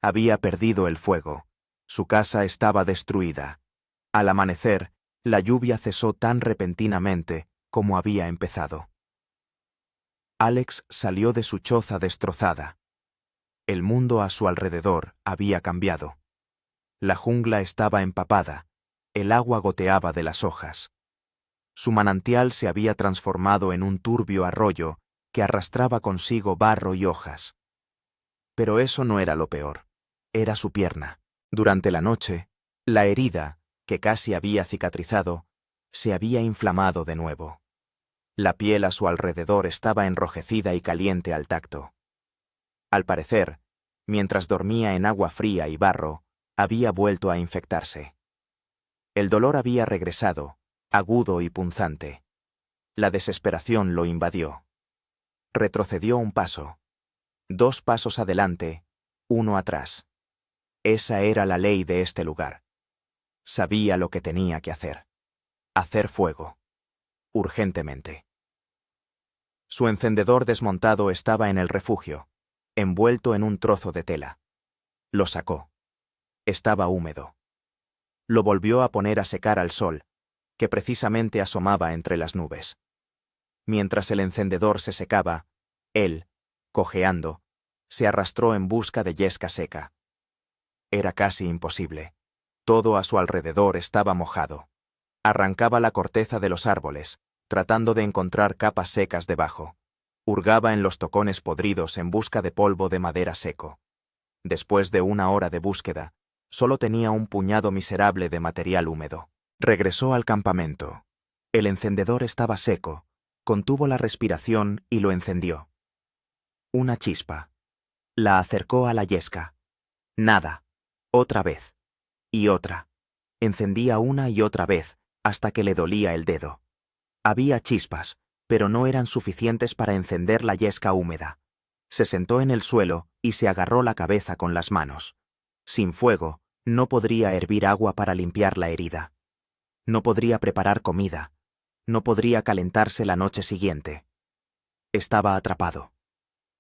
Había perdido el fuego. Su casa estaba destruida. Al amanecer, la lluvia cesó tan repentinamente como había empezado. Alex salió de su choza destrozada. El mundo a su alrededor había cambiado. La jungla estaba empapada, el agua goteaba de las hojas. Su manantial se había transformado en un turbio arroyo que arrastraba consigo barro y hojas. Pero eso no era lo peor. Era su pierna. Durante la noche, la herida, que casi había cicatrizado, se había inflamado de nuevo. La piel a su alrededor estaba enrojecida y caliente al tacto. Al parecer, mientras dormía en agua fría y barro, había vuelto a infectarse. El dolor había regresado, agudo y punzante. La desesperación lo invadió. Retrocedió un paso. 2 pasos adelante, 1 atrás. Esa era la ley de este lugar. Sabía lo que tenía que hacer. Hacer fuego. Urgentemente. Su encendedor desmontado estaba en el refugio, envuelto en un trozo de tela. Lo sacó. Estaba húmedo. Lo volvió a poner a secar al sol, que precisamente asomaba entre las nubes. Mientras el encendedor se secaba, él, cojeando, se arrastró en busca de yesca seca. Era casi imposible. Todo a su alrededor estaba mojado. Arrancaba la corteza de los árboles, tratando de encontrar capas secas debajo. Hurgaba en los tocones podridos en busca de polvo de madera seco. Después de 1 hora de búsqueda, solo tenía un puñado miserable de material húmedo. Regresó al campamento. El encendedor estaba seco, contuvo la respiración y lo encendió. Una chispa. La acercó a la yesca. Nada. Otra vez. Y otra. Encendía una y otra vez, hasta que le dolía el dedo. Había chispas, pero no eran suficientes para encender la yesca húmeda. Se sentó en el suelo y se agarró la cabeza con las manos. Sin fuego, no podría hervir agua para limpiar la herida. No podría preparar comida. No podría calentarse la noche siguiente. Estaba atrapado.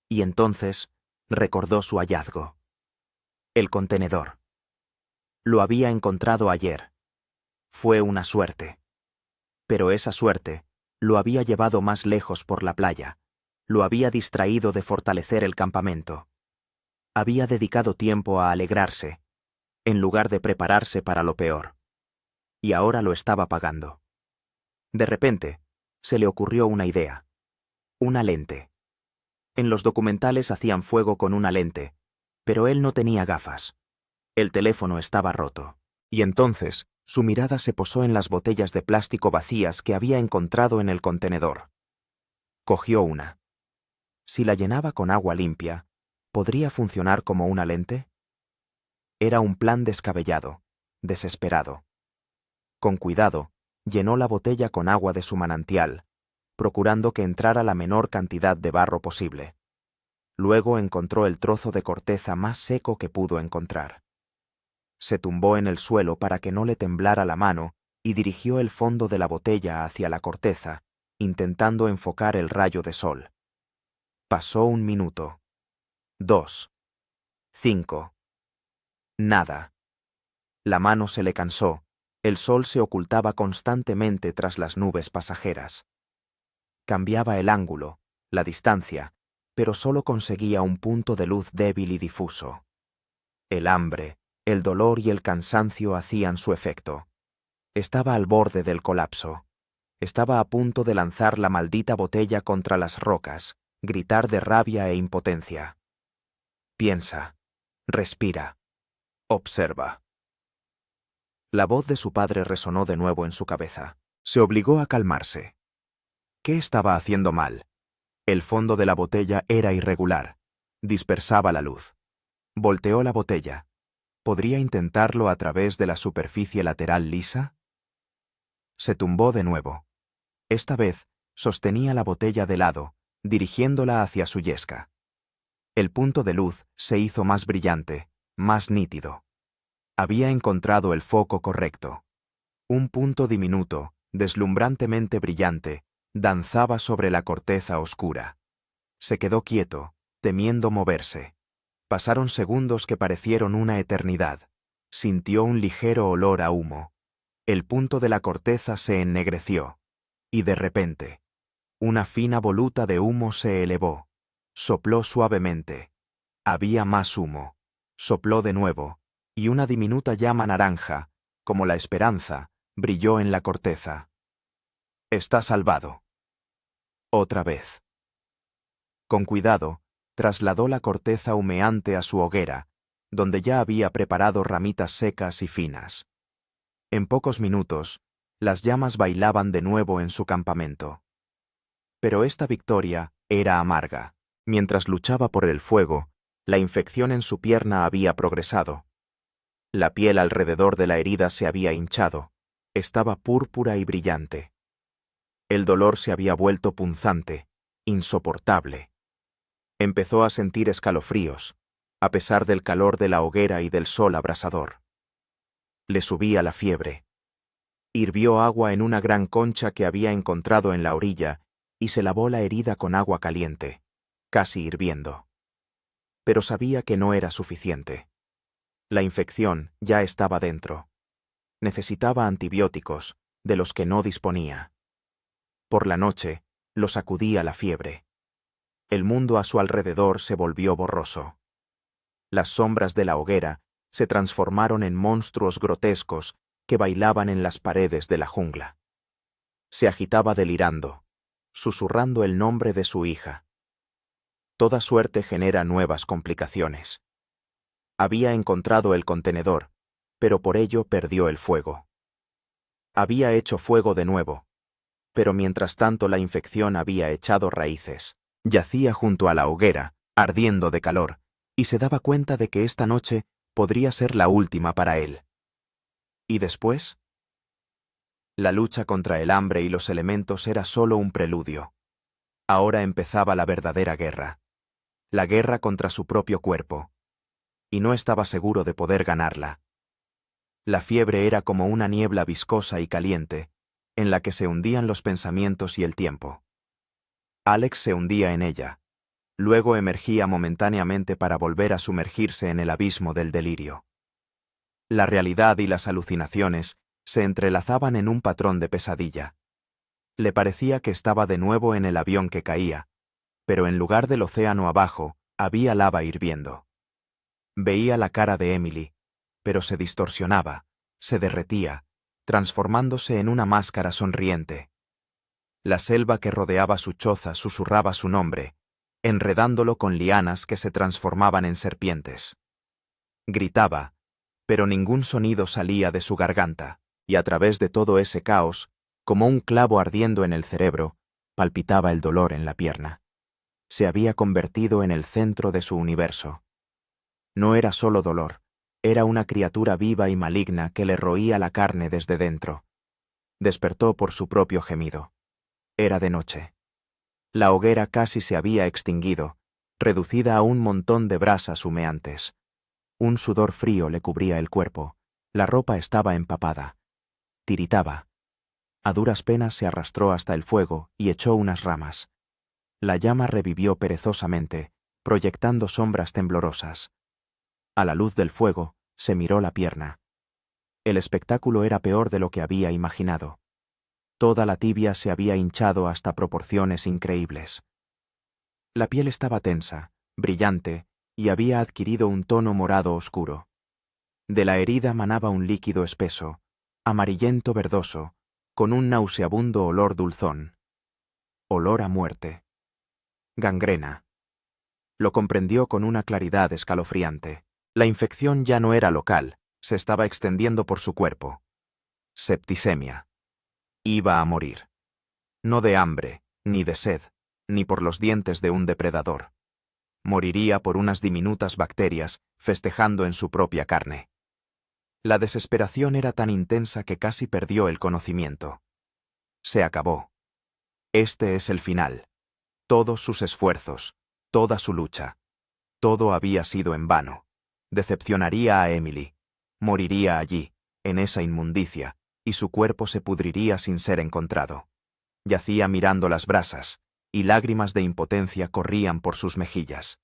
Y entonces recordó su hallazgo. El contenedor. Lo había encontrado ayer. Fue una suerte. Pero esa suerte lo había llevado más lejos por la playa. Lo había distraído de fortalecer el campamento. Había dedicado tiempo a alegrarse, en lugar de prepararse para lo peor. Y ahora lo estaba pagando. De repente, se le ocurrió una idea. Una lente. En los documentales hacían fuego con una lente, pero él no tenía gafas. El teléfono estaba roto. Y entonces, su mirada se posó en las botellas de plástico vacías que había encontrado en el contenedor. Cogió una. Si la llenaba con agua limpia, ¿podría funcionar como una lente? Era un plan descabellado, desesperado. Con cuidado, llenó la botella con agua de su manantial, procurando que entrara la menor cantidad de barro posible. Luego encontró el trozo de corteza más seco que pudo encontrar. Se tumbó en el suelo para que no le temblara la mano y dirigió el fondo de la botella hacia la corteza, intentando enfocar el rayo de sol. Pasó 1 minuto. 2. 5. Nada. La mano se le cansó. El sol se ocultaba constantemente tras las nubes pasajeras. Cambiaba el ángulo, la distancia, pero solo conseguía un punto de luz débil y difuso. El hambre, el dolor y el cansancio hacían su efecto. Estaba al borde del colapso. Estaba a punto de lanzar la maldita botella contra las rocas, gritar de rabia e impotencia. Piensa, respira, observa. La voz de su padre resonó de nuevo en su cabeza. Se obligó a calmarse. ¿Qué estaba haciendo mal? El fondo de la botella era irregular. Dispersaba la luz. Volteó la botella. ¿Podría intentarlo a través de la superficie lateral lisa? Se tumbó de nuevo. Esta vez sostenía la botella de lado, dirigiéndola hacia su yesca. El punto de luz se hizo más brillante, más nítido. Había encontrado el foco correcto. Un punto diminuto, deslumbrantemente brillante, danzaba sobre la corteza oscura. Se quedó quieto, temiendo moverse. Pasaron segundos que parecieron una eternidad. Sintió un ligero olor a humo. El punto de la corteza se ennegreció. Y de repente, una fina voluta de humo se elevó. Sopló suavemente. Había más humo. Sopló de nuevo, y una diminuta llama naranja, como la esperanza, brilló en la corteza. Está salvado. Otra vez. Con cuidado, trasladó la corteza humeante a su hoguera, donde ya había preparado ramitas secas y finas. En pocos minutos, las llamas bailaban de nuevo en su campamento. Pero esta victoria era amarga. Mientras luchaba por el fuego, la infección en su pierna había progresado. La piel alrededor de la herida se había hinchado, estaba púrpura y brillante. El dolor se había vuelto punzante, insoportable. Empezó a sentir escalofríos, a pesar del calor de la hoguera y del sol abrasador. Le subía la fiebre. Hirvió agua en una gran concha que había encontrado en la orilla y se lavó la herida con agua caliente, casi hirviendo. Pero sabía que no era suficiente. La infección ya estaba dentro. Necesitaba antibióticos, de los que no disponía. Por la noche, lo sacudía la fiebre. El mundo a su alrededor se volvió borroso. Las sombras de la hoguera se transformaron en monstruos grotescos que bailaban en las paredes de la jungla. Se agitaba delirando, susurrando el nombre de su hija. Toda suerte genera nuevas complicaciones. Había encontrado el contenedor, pero por ello perdió el fuego. Había hecho fuego de nuevo, pero mientras tanto la infección había echado raíces. Yacía junto a la hoguera, ardiendo de calor, y se daba cuenta de que esta noche podría ser la última para él. ¿Y después? La lucha contra el hambre y los elementos era solo un preludio. Ahora empezaba la verdadera guerra. La guerra contra su propio cuerpo. Y no estaba seguro de poder ganarla. La fiebre era como una niebla viscosa y caliente, en la que se hundían los pensamientos y el tiempo. Alex se hundía en ella. Luego emergía momentáneamente para volver a sumergirse en el abismo del delirio. La realidad y las alucinaciones se entrelazaban en un patrón de pesadilla. Le parecía que estaba de nuevo en el avión que caía, pero en lugar del océano abajo, había lava hirviendo. Veía la cara de Emily, pero se distorsionaba, se derretía, transformándose en una máscara sonriente. La selva que rodeaba su choza susurraba su nombre, enredándolo con lianas que se transformaban en serpientes. Gritaba, pero ningún sonido salía de su garganta, y a través de todo ese caos, como un clavo ardiendo en el cerebro, palpitaba el dolor en la pierna. Se había convertido en el centro de su universo. No era solo dolor, era una criatura viva y maligna que le roía la carne desde dentro. Despertó por su propio gemido. Era de noche. La hoguera casi se había extinguido, reducida a un montón de brasas humeantes. Un sudor frío le cubría el cuerpo, la ropa estaba empapada. Tiritaba. A duras penas se arrastró hasta el fuego y echó unas ramas. La llama revivió perezosamente, proyectando sombras temblorosas. A la luz del fuego, se miró la pierna. El espectáculo era peor de lo que había imaginado. Toda la tibia se había hinchado hasta proporciones increíbles. La piel estaba tensa, brillante, y había adquirido un tono morado oscuro. De la herida manaba un líquido espeso, amarillento verdoso, con un nauseabundo olor dulzón. Olor a muerte. Gangrena. Lo comprendió con una claridad escalofriante. La infección ya no era local, se estaba extendiendo por su cuerpo. Septicemia. Iba a morir. No de hambre, ni de sed, ni por los dientes de un depredador. Moriría por unas diminutas bacterias, festejando en su propia carne. La desesperación era tan intensa que casi perdió el conocimiento. Se acabó. Este es el final. Todos sus esfuerzos, toda su lucha. Todo había sido en vano. Decepcionaría a Emily. Moriría allí, en esa inmundicia, y su cuerpo se pudriría sin ser encontrado. Yacía mirando las brasas, y lágrimas de impotencia corrían por sus mejillas.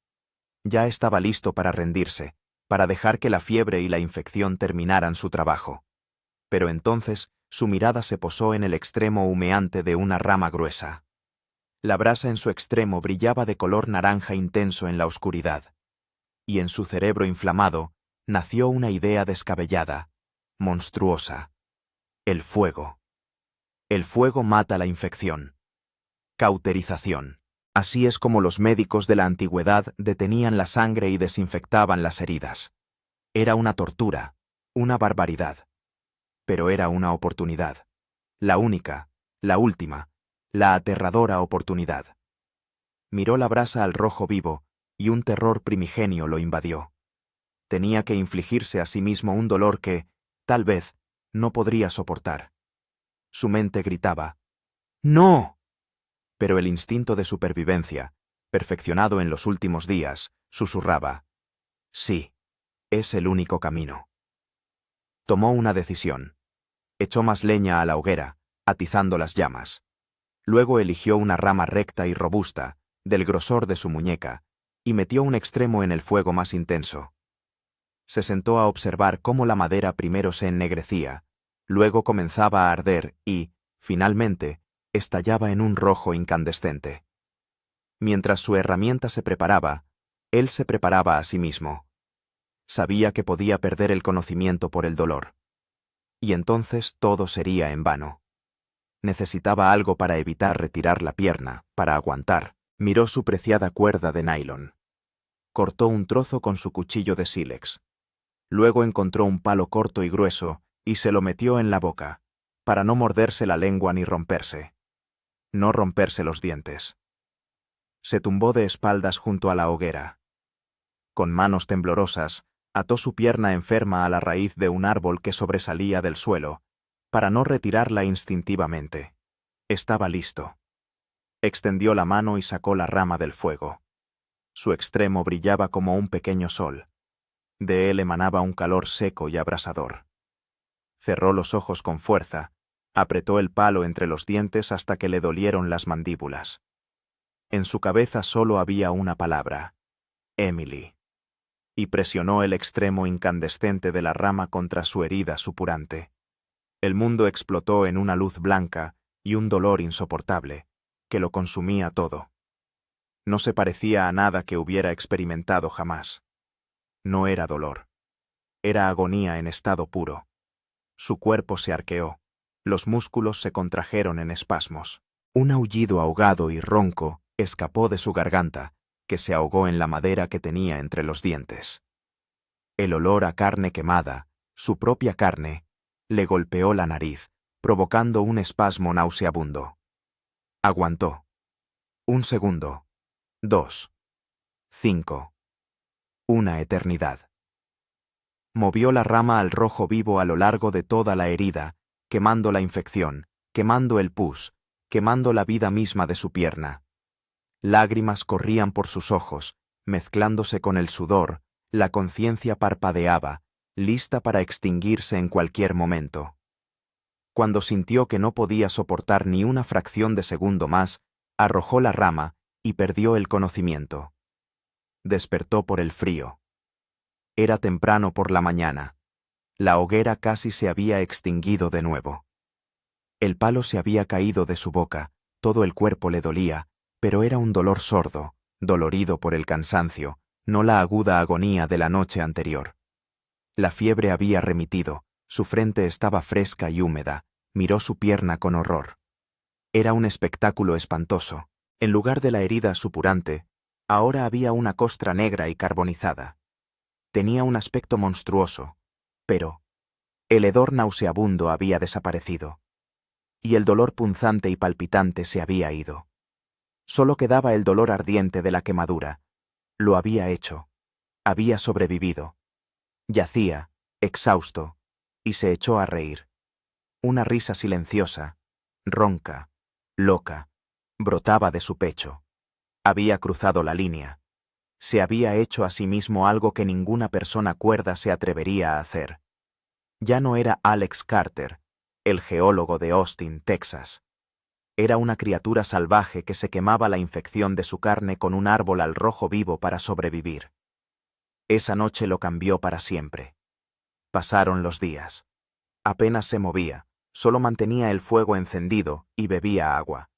Ya estaba listo para rendirse, para dejar que la fiebre y la infección terminaran su trabajo. Pero entonces su mirada se posó en el extremo humeante de una rama gruesa. La brasa en su extremo brillaba de color naranja intenso en la oscuridad. Y en su cerebro inflamado nació una idea descabellada, monstruosa. El fuego. El fuego mata la infección. Cauterización. Así es como los médicos de la antigüedad detenían la sangre y desinfectaban las heridas. Era una tortura, una barbaridad. Pero era una oportunidad. La única, la última, la aterradora oportunidad. Miró la brasa al rojo vivo, y un terror primigenio lo invadió. Tenía que infligirse a sí mismo un dolor que, tal vez, no podría soportar. Su mente gritaba, ¡no! Pero el instinto de supervivencia, perfeccionado en los últimos días, susurraba, sí, es el único camino. Tomó una decisión. Echó más leña a la hoguera, atizando las llamas. Luego eligió una rama recta y robusta, del grosor de su muñeca, y metió un extremo en el fuego más intenso. Se sentó a observar cómo la madera primero se ennegrecía, luego comenzaba a arder y, finalmente, estallaba en un rojo incandescente. Mientras su herramienta se preparaba, él se preparaba a sí mismo. Sabía que podía perder el conocimiento por el dolor. Y entonces todo sería en vano. Necesitaba algo para evitar retirar la pierna, para aguantar. Miró su preciada cuerda de nylon. Cortó un trozo con su cuchillo de sílex. Luego encontró un palo corto y grueso y se lo metió en la boca, para no morderse la lengua ni romperse. No romperse los dientes. Se tumbó de espaldas junto a la hoguera. Con manos temblorosas, ató su pierna enferma a la raíz de un árbol que sobresalía del suelo, para no retirarla instintivamente. Estaba listo. Extendió la mano y sacó la rama del fuego. Su extremo brillaba como un pequeño sol. De él emanaba un calor seco y abrasador. Cerró los ojos con fuerza, apretó el palo entre los dientes hasta que le dolieron las mandíbulas. En su cabeza solo había una palabra: Emily. Y presionó el extremo incandescente de la rama contra su herida supurante. El mundo explotó en una luz blanca y un dolor insoportable, que lo consumía todo. No se parecía a nada que hubiera experimentado jamás. No era dolor. Era agonía en estado puro. Su cuerpo se arqueó. Los músculos se contrajeron en espasmos. Un aullido ahogado y ronco escapó de su garganta, que se ahogó en la madera que tenía entre los dientes. El olor a carne quemada, su propia carne, le golpeó la nariz, provocando un espasmo nauseabundo. Aguantó. 1 segundo. 2. 5. Una eternidad. Movió la rama al rojo vivo a lo largo de toda la herida, quemando la infección, quemando el pus, quemando la vida misma de su pierna. Lágrimas corrían por sus ojos, mezclándose con el sudor, la conciencia parpadeaba, lista para extinguirse en cualquier momento. Cuando sintió que no podía soportar ni una fracción de segundo más, arrojó la rama y perdió el conocimiento. Despertó por el frío. Era temprano por la mañana. La hoguera casi se había extinguido de nuevo. El palo se había caído de su boca, todo el cuerpo le dolía, pero era un dolor sordo, dolorido por el cansancio, no la aguda agonía de la noche anterior. La fiebre había remitido, su frente estaba fresca y húmeda, miró su pierna con horror. Era un espectáculo espantoso. En lugar de la herida supurante, ahora había una costra negra y carbonizada. Tenía un aspecto monstruoso, pero el hedor nauseabundo había desaparecido, y el dolor punzante y palpitante se había ido. Solo quedaba el dolor ardiente de la quemadura. Lo había hecho. Había sobrevivido. Yacía, exhausto, y se echó a reír. Una risa silenciosa, ronca, loca, brotaba de su pecho. Había cruzado la línea. Se había hecho a sí mismo algo que ninguna persona cuerda se atrevería a hacer. Ya no era Alex Carter, el geólogo de Austin, Texas. Era una criatura salvaje que se quemaba la infección de su carne con un árbol al rojo vivo para sobrevivir. Esa noche lo cambió para siempre. Pasaron los días. Apenas se movía, solo mantenía el fuego encendido y bebía agua.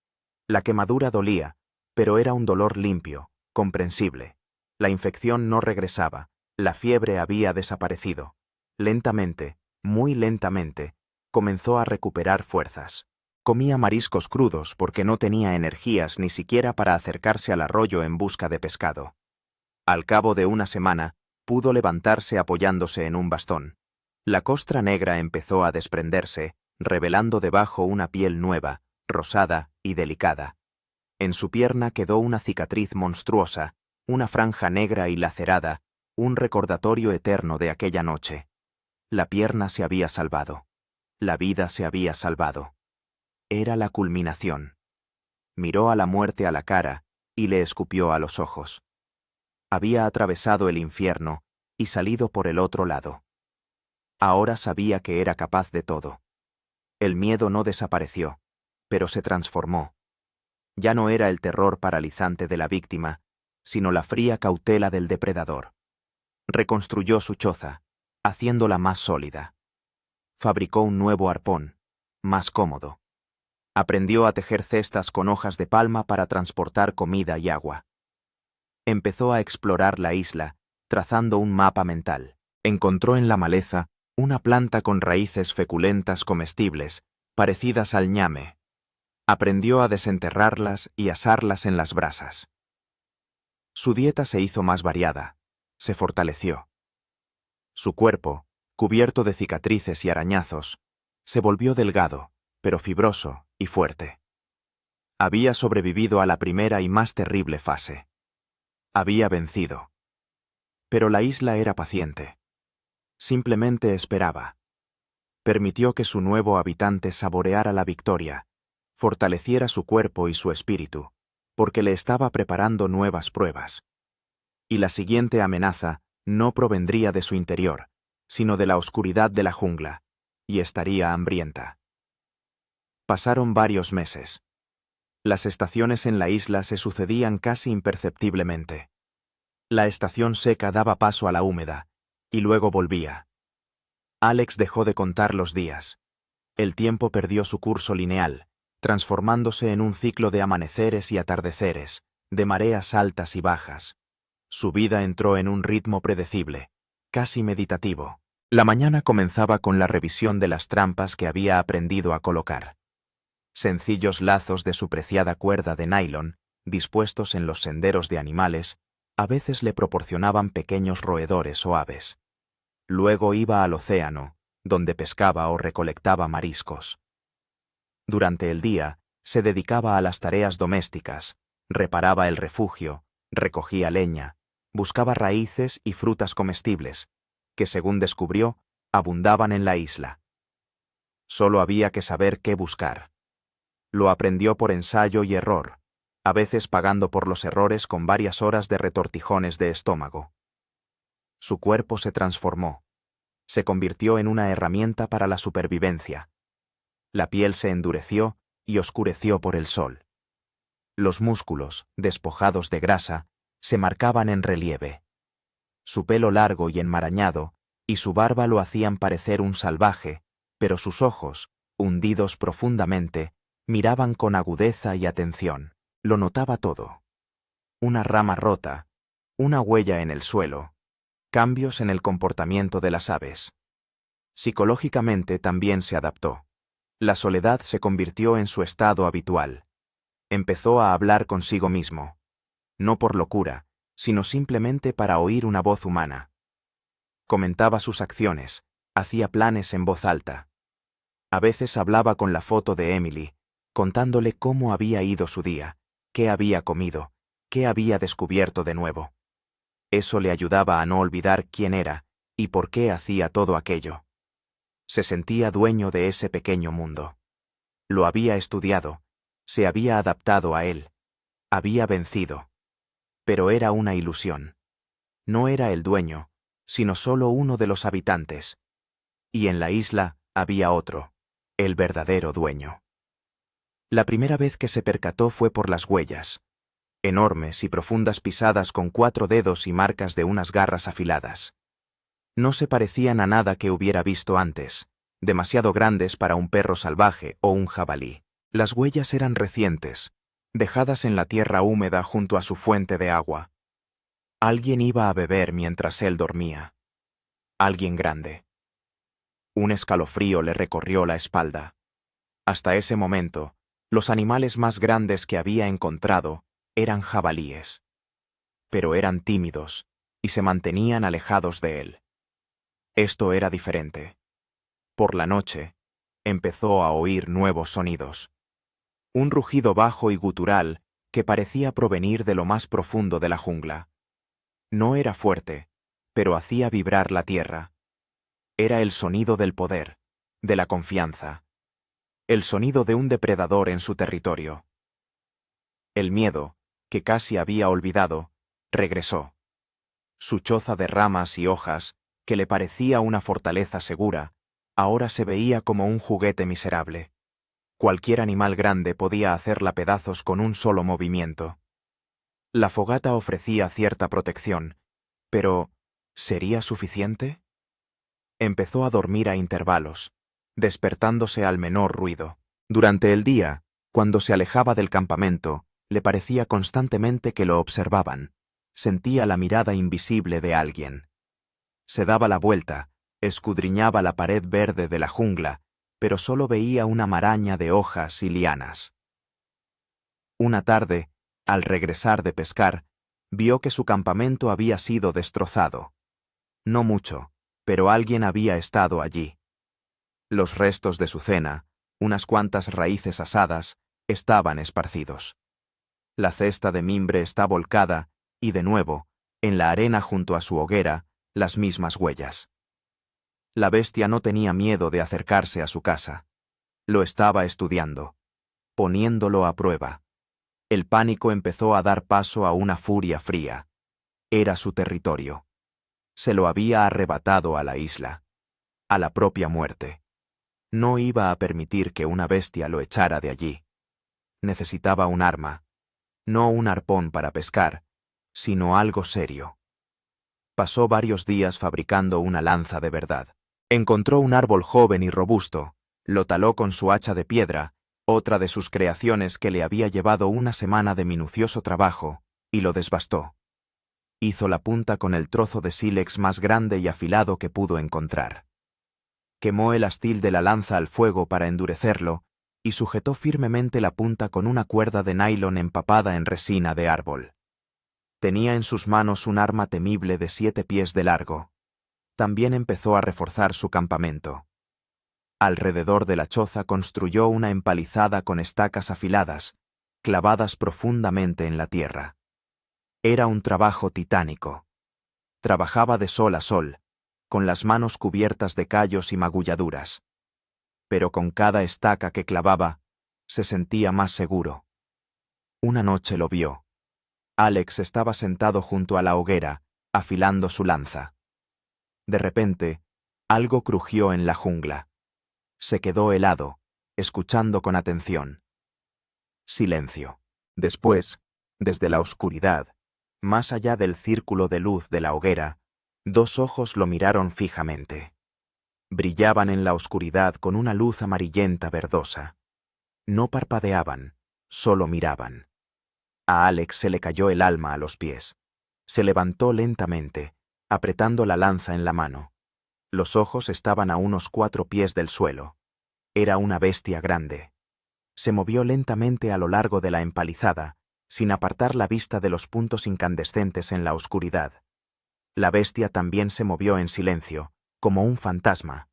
La quemadura dolía, pero era un dolor limpio, comprensible. La infección no regresaba, la fiebre había desaparecido. Lentamente, muy lentamente, comenzó a recuperar fuerzas. Comía mariscos crudos porque no tenía energías ni siquiera para acercarse al arroyo en busca de pescado. Al cabo de una semana, pudo levantarse apoyándose en un bastón. La costra negra empezó a desprenderse, revelando debajo una piel nueva, rosada y delicada. En su pierna quedó una cicatriz monstruosa, una franja negra y lacerada, un recordatorio eterno de aquella noche. La pierna se había salvado. La vida se había salvado. Era la culminación. Miró a la muerte a la cara y le escupió a los ojos. Había atravesado el infierno y salido por el otro lado. Ahora sabía que era capaz de todo. El miedo no desapareció, pero se transformó. Ya no era el terror paralizante de la víctima, sino la fría cautela del depredador. Reconstruyó su choza, haciéndola más sólida. Fabricó un nuevo arpón, más cómodo. Aprendió a tejer cestas con hojas de palma para transportar comida y agua. Empezó a explorar la isla, trazando un mapa mental. Encontró en la maleza una planta con raíces feculentas comestibles, parecidas al ñame. Aprendió a desenterrarlas y asarlas en las brasas. Su dieta se hizo más variada, se fortaleció. Su cuerpo, cubierto de cicatrices y arañazos, se volvió delgado, pero fibroso y fuerte. Había sobrevivido a la primera y más terrible fase. Había vencido. Pero la isla era paciente. Simplemente esperaba. Permitió que su nuevo habitante saboreara la victoria, fortaleciera su cuerpo y su espíritu, porque le estaba preparando nuevas pruebas. Y la siguiente amenaza no provendría de su interior, sino de la oscuridad de la jungla, y estaría hambrienta. Pasaron varios meses. Las estaciones en la isla se sucedían casi imperceptiblemente. La estación seca daba paso a la húmeda, y luego volvía. Alex dejó de contar los días. El tiempo perdió su curso lineal, transformándose en un ciclo de amaneceres y atardeceres, de mareas altas y bajas. Su vida entró en un ritmo predecible, casi meditativo. La mañana comenzaba con la revisión de las trampas que había aprendido a colocar. Sencillos lazos de su preciada cuerda de nylon, dispuestos en los senderos de animales, a veces le proporcionaban pequeños roedores o aves. Luego iba al océano, donde pescaba o recolectaba mariscos. Durante el día, se dedicaba a las tareas domésticas, reparaba el refugio, recogía leña, buscaba raíces y frutas comestibles, que según descubrió, abundaban en la isla. Solo había que saber qué buscar. Lo aprendió por ensayo y error, a veces pagando por los errores con varias horas de retortijones de estómago. Su cuerpo se transformó. Se convirtió en una herramienta para la supervivencia. La piel se endureció y oscureció por el sol. Los músculos, despojados de grasa, se marcaban en relieve. Su pelo largo y enmarañado y su barba lo hacían parecer un salvaje, pero sus ojos, hundidos profundamente, miraban con agudeza y atención. Lo notaba todo. una rama rota, una huella en el suelo, cambios en el comportamiento de las aves. Psicológicamente también se adaptó. La soledad se convirtió en su estado habitual. Empezó a hablar consigo mismo. No por locura, sino simplemente para oír una voz humana. Comentaba sus acciones, hacía planes en voz alta. A veces hablaba con la foto de Emily, contándole cómo había ido su día, qué había comido, qué había descubierto de nuevo. Eso le ayudaba a no olvidar quién era y por qué hacía todo aquello. Se sentía dueño de ese pequeño mundo. Lo había estudiado, se había adaptado a él, había vencido. Pero era una ilusión. No era el dueño, sino solo uno de los habitantes. Y en la isla había otro, el verdadero dueño. La primera vez que se percató fue por las huellas, enormes y profundas pisadas con 4 dedos y marcas de unas garras afiladas. No se parecían a nada que hubiera visto antes, demasiado grandes para un perro salvaje o un jabalí. Las huellas eran recientes, dejadas en la tierra húmeda junto a su fuente de agua. Alguien iba a beber mientras él dormía. Alguien grande. Un escalofrío le recorrió la espalda. Hasta ese momento, los animales más grandes que había encontrado eran jabalíes. Pero eran tímidos y se mantenían alejados de él. Esto era diferente. Por la noche, empezó a oír nuevos sonidos. Un rugido bajo y gutural que parecía provenir de lo más profundo de la jungla. No era fuerte, pero hacía vibrar la tierra. Era el sonido del poder, de la confianza. El sonido de un depredador en su territorio. El miedo, que casi había olvidado, regresó. Su choza de ramas y hojas, que le parecía una fortaleza segura, ahora se veía como un juguete miserable. Cualquier animal grande podía hacerla pedazos con un solo movimiento. La fogata ofrecía cierta protección, pero ¿sería suficiente? Empezó a dormir a intervalos, despertándose al menor ruido. Durante el día, cuando se alejaba del campamento, le parecía constantemente que lo observaban. Sentía la mirada invisible de alguien. Se daba la vuelta, escudriñaba la pared verde de la jungla, pero solo veía una maraña de hojas y lianas. Una tarde, al regresar de pescar, vio que su campamento había sido destrozado. No mucho, pero alguien había estado allí. Los restos de su cena, unas cuantas raíces asadas, estaban esparcidos. La cesta de mimbre está volcada y, de nuevo, en la arena junto a su hoguera, las mismas huellas. La bestia no tenía miedo de acercarse a su casa. Lo estaba estudiando, poniéndolo a prueba. El pánico empezó a dar paso a una furia fría. Era su territorio. Se lo había arrebatado a la isla, a la propia muerte. No iba a permitir que una bestia lo echara de allí. Necesitaba un arma, no un arpón para pescar, sino algo serio. Pasó varios días fabricando una lanza de verdad. Encontró un árbol joven y robusto, lo taló con su hacha de piedra, otra de sus creaciones que le había llevado una semana de minucioso trabajo, y lo desbastó. Hizo la punta con el trozo de sílex más grande y afilado que pudo encontrar. Quemó el astil de la lanza al fuego para endurecerlo y sujetó firmemente la punta con una cuerda de nylon empapada en resina de árbol. Tenía en sus manos un arma temible de 7 pies de largo. También empezó a reforzar su campamento. Alrededor de la choza construyó una empalizada con estacas afiladas, clavadas profundamente en la tierra. Era un trabajo titánico. Trabajaba de sol a sol, con las manos cubiertas de callos y magulladuras. Pero con cada estaca que clavaba, se sentía más seguro. Una noche lo vio. Alex estaba sentado junto a la hoguera, afilando su lanza. De repente, algo crujió en la jungla. Se quedó helado, escuchando con atención. Silencio. Después, desde la oscuridad, más allá del círculo de luz de la hoguera, 2 ojos lo miraron fijamente. Brillaban en la oscuridad con una luz amarillenta verdosa. No parpadeaban, solo miraban. A Alex se le cayó el alma a los pies. Se levantó lentamente, apretando la lanza en la mano. Los ojos estaban a unos 4 pies del suelo. Era una bestia grande. Se movió lentamente a lo largo de la empalizada, sin apartar la vista de los puntos incandescentes en la oscuridad. La bestia también se movió en silencio, como un fantasma.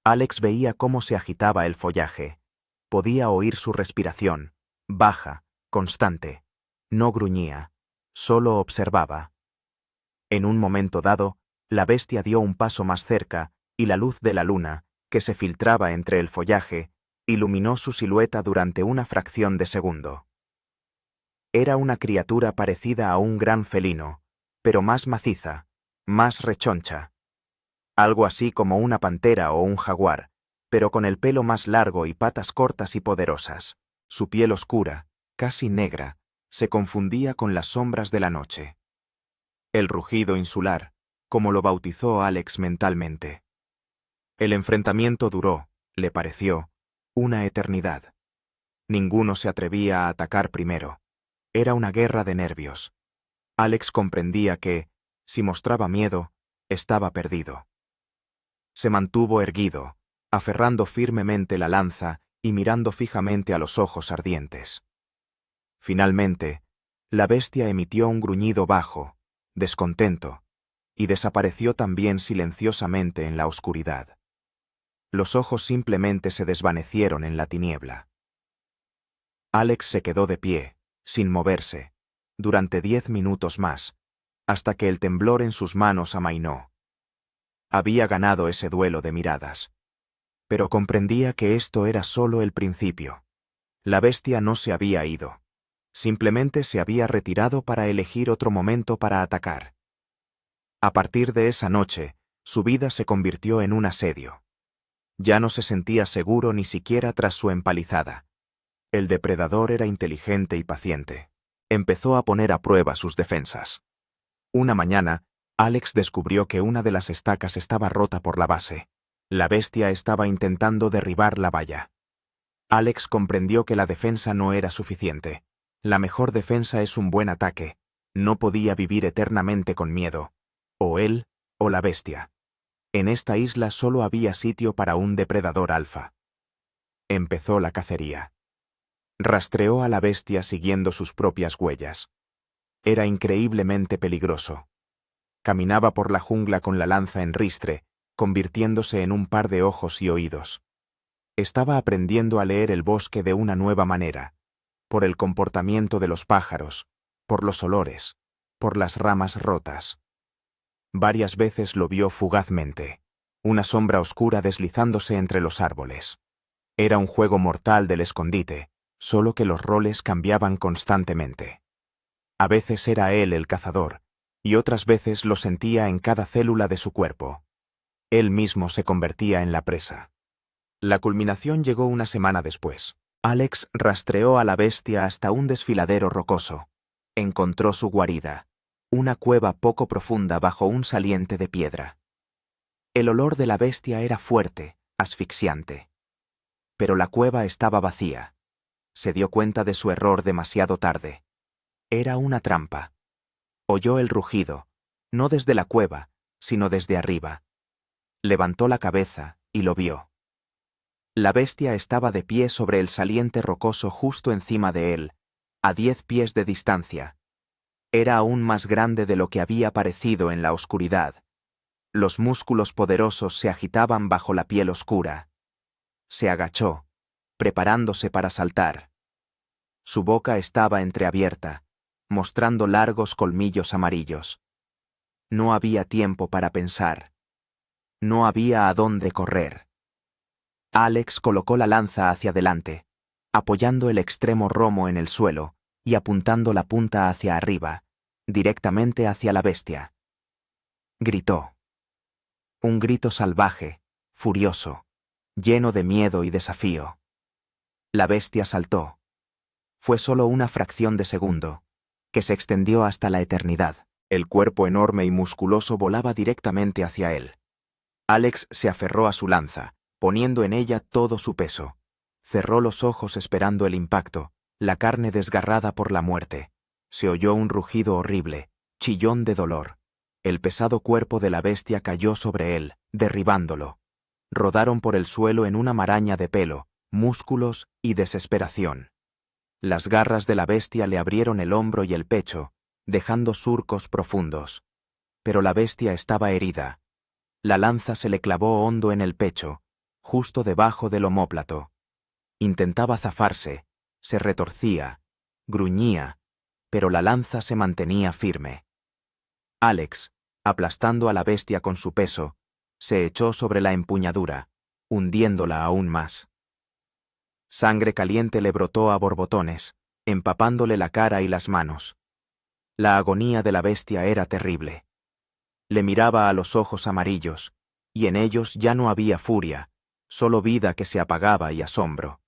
Alex veía cómo se agitaba el follaje. Podía oír su respiración, baja, constante. No gruñía, solo observaba. En un momento dado, la bestia dio un paso más cerca y la luz de la luna, que se filtraba entre el follaje, iluminó su silueta durante una fracción de segundo. Era una criatura parecida a un gran felino, pero más maciza, más rechoncha. Algo así como una pantera o un jaguar, pero con el pelo más largo y patas cortas y poderosas. Su piel oscura, casi negra, se confundía con las sombras de la noche. El rugido insular, como lo bautizó Alex mentalmente. El enfrentamiento duró, le pareció, una eternidad. Ninguno se atrevía a atacar primero. Era una guerra de nervios. Alex comprendía que, si mostraba miedo, estaba perdido. Se mantuvo erguido, aferrando firmemente la lanza y mirando fijamente a los ojos ardientes. Finalmente, la bestia emitió un gruñido bajo, descontento, y desapareció también silenciosamente en la oscuridad. Los ojos simplemente se desvanecieron en la tiniebla. Alex se quedó de pie, sin moverse, durante 10 minutos más, hasta que el temblor en sus manos amainó. Había ganado ese duelo de miradas. Pero comprendía que esto era solo el principio. La bestia no se había ido. Simplemente se había retirado para elegir otro momento para atacar. A partir de esa noche, su vida se convirtió en un asedio. Ya no se sentía seguro ni siquiera tras su empalizada. El depredador era inteligente y paciente. Empezó a poner a prueba sus defensas. Una mañana, Alex descubrió que una de las estacas estaba rota por la base. La bestia estaba intentando derribar la valla. Alex comprendió que la defensa no era suficiente. La mejor defensa es un buen ataque. No podía vivir eternamente con miedo. O él, o la bestia. En esta isla solo había sitio para un depredador alfa. Empezó la cacería. Rastreó a la bestia siguiendo sus propias huellas. Era increíblemente peligroso. Caminaba por la jungla con la lanza en ristre, convirtiéndose en un par de ojos y oídos. Estaba aprendiendo a leer el bosque de una nueva manera, por el comportamiento de los pájaros, por los olores, por las ramas rotas. Varias veces lo vio fugazmente, una sombra oscura deslizándose entre los árboles. Era un juego mortal del escondite, solo que los roles cambiaban constantemente. A veces era él el cazador, y otras veces lo sentía en cada célula de su cuerpo. Él mismo se convertía en la presa. La culminación llegó una semana después. Alex rastreó a la bestia hasta un desfiladero rocoso. Encontró su guarida, una cueva poco profunda bajo un saliente de piedra. El olor de la bestia era fuerte, asfixiante. Pero la cueva estaba vacía. Se dio cuenta de su error demasiado tarde. Era una trampa. Oyó el rugido, no desde la cueva, sino desde arriba. Levantó la cabeza y lo vio. La bestia estaba de pie sobre el saliente rocoso justo encima de él, a 10 pies de distancia. Era aún más grande de lo que había parecido en la oscuridad. Los músculos poderosos se agitaban bajo la piel oscura. Se agachó, preparándose para saltar. Su boca estaba entreabierta, mostrando largos colmillos amarillos. No había tiempo para pensar. No había a dónde correr. Alex colocó la lanza hacia adelante, apoyando el extremo romo en el suelo y apuntando la punta hacia arriba, directamente hacia la bestia. Gritó. Un grito salvaje, furioso, lleno de miedo y desafío. La bestia saltó. Fue solo una fracción de segundo, que se extendió hasta la eternidad. El cuerpo enorme y musculoso volaba directamente hacia él. Alex se aferró a su lanza, poniendo en ella todo su peso. Cerró los ojos esperando el impacto, la carne desgarrada por la muerte. Se oyó un rugido horrible, chillón de dolor. El pesado cuerpo de la bestia cayó sobre él, derribándolo. Rodaron por el suelo en una maraña de pelo, músculos y desesperación. Las garras de la bestia le abrieron el hombro y el pecho, dejando surcos profundos. Pero la bestia estaba herida. La lanza se le clavó hondo en el pecho, justo debajo del omóplato. Intentaba zafarse, se retorcía, gruñía, pero la lanza se mantenía firme. Alex, aplastando a la bestia con su peso, se echó sobre la empuñadura, hundiéndola aún más. Sangre caliente le brotó a borbotones, empapándole la cara y las manos. La agonía de la bestia era terrible. Le miraba a los ojos amarillos, y en ellos ya no había furia, solo vida que se apagaba y asombro.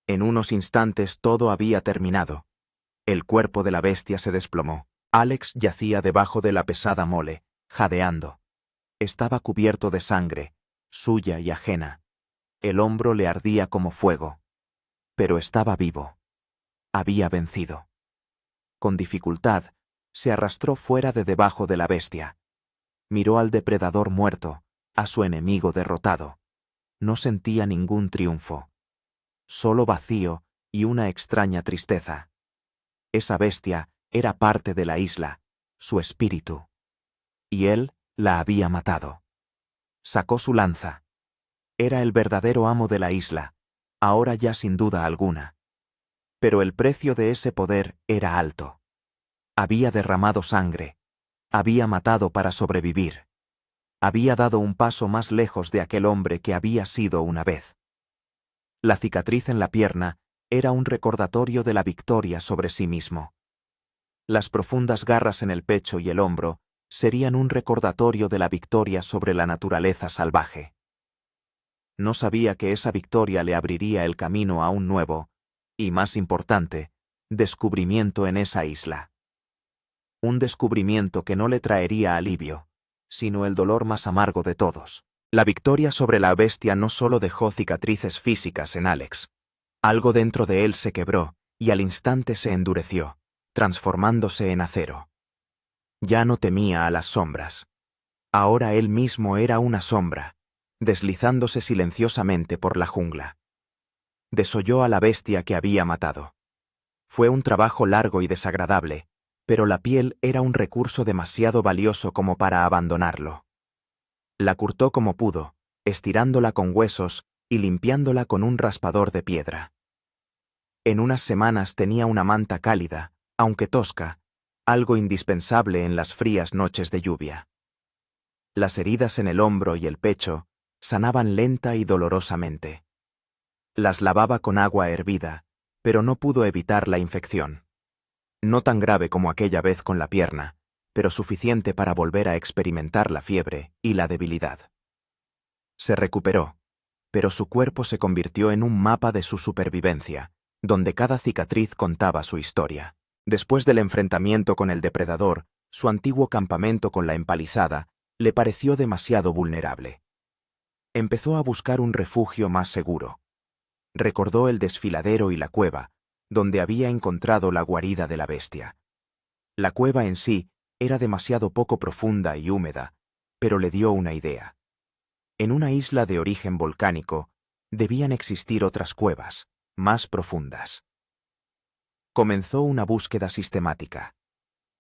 En unos instantes todo había terminado. El cuerpo de la bestia se desplomó. Alex yacía debajo de la pesada mole, jadeando. Estaba cubierto de sangre, suya y ajena. El hombro le ardía como fuego. Pero estaba vivo. Había vencido. Con dificultad, se arrastró fuera de debajo de la bestia. Miró al depredador muerto, a su enemigo derrotado. No sentía ningún triunfo. Solo vacío y una extraña tristeza. Esa bestia era parte de la isla, su espíritu. Y él la había matado. Sacó su lanza. Era el verdadero amo de la isla, ahora ya sin duda alguna. Pero el precio de ese poder era alto. Había derramado sangre. Había matado para sobrevivir. Había dado un paso más lejos de aquel hombre que había sido una vez. La cicatriz en la pierna era un recordatorio de la victoria sobre sí mismo. Las profundas garras en el pecho y el hombro serían un recordatorio de la victoria sobre la naturaleza salvaje. No sabía que esa victoria le abriría el camino a un nuevo, y más importante, descubrimiento en esa isla. Un descubrimiento que no le traería alivio, sino el dolor más amargo de todos. La victoria sobre la bestia no solo dejó cicatrices físicas en Alex. Algo dentro de él se quebró y al instante se endureció, transformándose en acero. Ya no temía a las sombras. Ahora él mismo era una sombra, deslizándose silenciosamente por la jungla. Desolló a la bestia que había matado. Fue un trabajo largo y desagradable, pero la piel era un recurso demasiado valioso como para abandonarlo. La cortó como pudo, estirándola con huesos y limpiándola con un raspador de piedra. En unas semanas tenía una manta cálida, aunque tosca, algo indispensable en las frías noches de lluvia. Las heridas en el hombro y el pecho sanaban lenta y dolorosamente. Las lavaba con agua hervida, pero no pudo evitar la infección. No tan grave como aquella vez con la pierna, pero suficiente para volver a experimentar la fiebre y la debilidad. Se recuperó, pero su cuerpo se convirtió en un mapa de su supervivencia, donde cada cicatriz contaba su historia. Después del enfrentamiento con el depredador, su antiguo campamento con la empalizada le pareció demasiado vulnerable. Empezó a buscar un refugio más seguro. Recordó el desfiladero y la cueva, donde había encontrado la guarida de la bestia. La cueva en sí era demasiado poco profunda y húmeda, pero le dio una idea. En una isla de origen volcánico, debían existir otras cuevas, más profundas. Comenzó una búsqueda sistemática.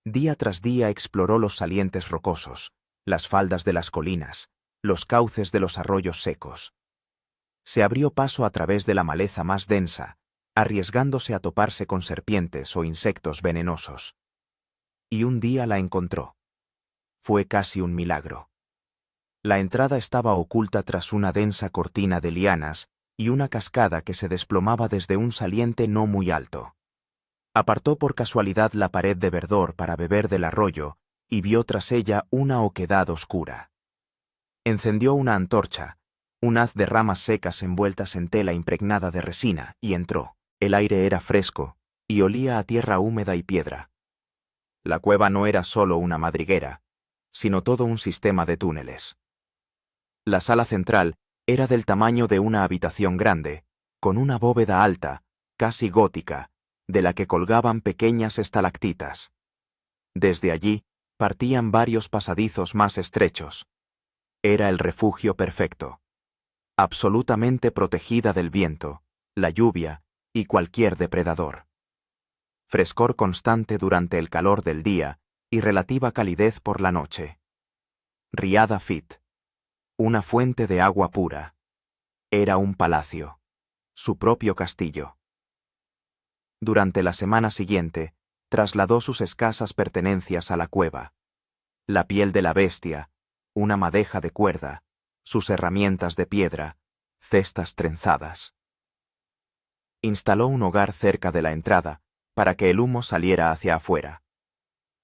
Día tras día exploró los salientes rocosos, las faldas de las colinas, los cauces de los arroyos secos. Se abrió paso a través de la maleza más densa, arriesgándose a toparse con serpientes o insectos venenosos. Y un día la encontró. Fue casi un milagro. La entrada estaba oculta tras una densa cortina de lianas y una cascada que se desplomaba desde un saliente no muy alto. Apartó por casualidad la pared de verdor para beber del arroyo y vio tras ella una oquedad oscura. Encendió una antorcha, un haz de ramas secas envueltas en tela impregnada de resina, y entró. El aire era fresco y olía a tierra húmeda y piedra. La cueva no era solo una madriguera, sino todo un sistema de túneles. La sala central era del tamaño de una habitación grande, con una bóveda alta, casi gótica, de la que colgaban pequeñas estalactitas. Desde allí, partían varios pasadizos más estrechos. Era el refugio perfecto. Absolutamente protegida del viento, la lluvia y cualquier depredador. Frescor constante durante el calor del día y relativa calidez por la noche. Riada Fit. Una fuente de agua pura. Era un palacio. Su propio castillo. Durante la semana siguiente, trasladó sus escasas pertenencias a la cueva. La piel de la bestia, una madeja de cuerda, sus herramientas de piedra, cestas trenzadas. Instaló un hogar cerca de la entrada, para que el humo saliera hacia afuera.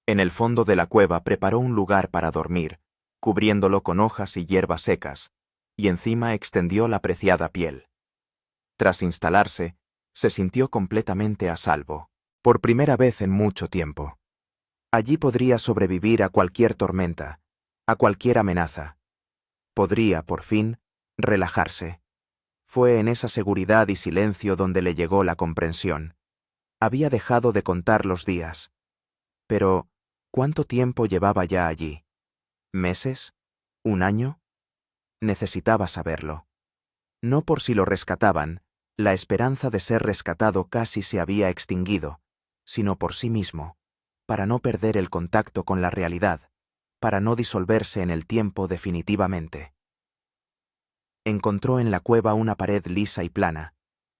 En el fondo de la cueva preparó un lugar para dormir, cubriéndolo con hojas y hierbas secas, y encima extendió la preciada piel. Tras instalarse, se sintió completamente a salvo, por primera vez en mucho tiempo. Allí podría sobrevivir a cualquier tormenta, a cualquier amenaza. Podría, por fin, relajarse. Fue en esa seguridad y silencio donde le llegó la comprensión. Había dejado de contar los días. Pero, ¿cuánto tiempo llevaba ya allí? ¿Meses? ¿Un año? Necesitaba saberlo. No por si lo rescataban, la esperanza de ser rescatado casi se había extinguido, sino por sí mismo, para no perder el contacto con la realidad, para no disolverse en el tiempo definitivamente. Encontró en la cueva una pared lisa y plana,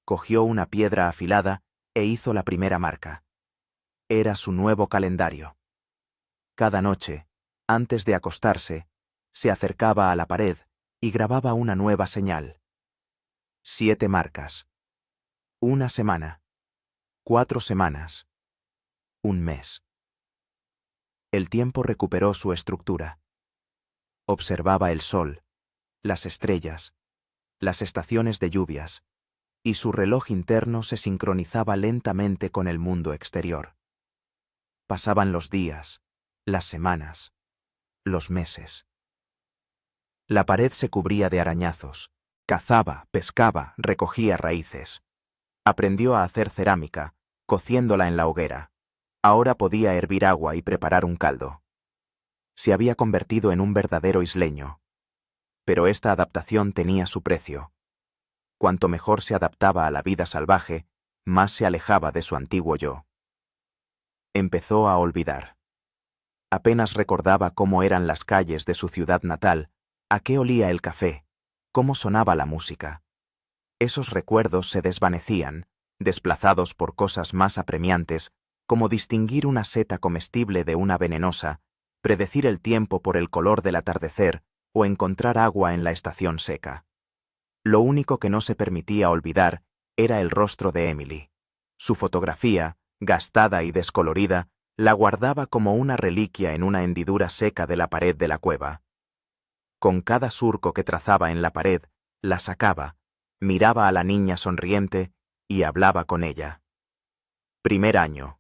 cogió una piedra afilada e hizo la primera marca. Era su nuevo calendario. Cada noche, antes de acostarse, se acercaba a la pared y grababa una nueva señal. 7 marcas. 1 semana. 4 semanas. 1 mes. El tiempo recuperó su estructura. Observaba el sol, las estrellas, las estaciones de lluvias, y su reloj interno se sincronizaba lentamente con el mundo exterior. Pasaban los días, las semanas, los meses. La pared se cubría de arañazos. Cazaba, pescaba, recogía raíces. Aprendió a hacer cerámica, cociéndola en la hoguera. Ahora podía hervir agua y preparar un caldo. Se había convertido en un verdadero isleño. Pero esta adaptación tenía su precio. Cuanto mejor se adaptaba a la vida salvaje, más se alejaba de su antiguo yo. Empezó a olvidar. Apenas recordaba cómo eran las calles de su ciudad natal, a qué olía el café, cómo sonaba la música. Esos recuerdos se desvanecían, desplazados por cosas más apremiantes, como distinguir una seta comestible de una venenosa, predecir el tiempo por el color del atardecer o encontrar agua en la estación seca. Lo único que no se permitía olvidar era el rostro de Emily. Su fotografía, gastada y descolorida, la guardaba como una reliquia en una hendidura seca de la pared de la cueva. Con cada surco que trazaba en la pared, la sacaba, miraba a la niña sonriente y hablaba con ella. Primer año.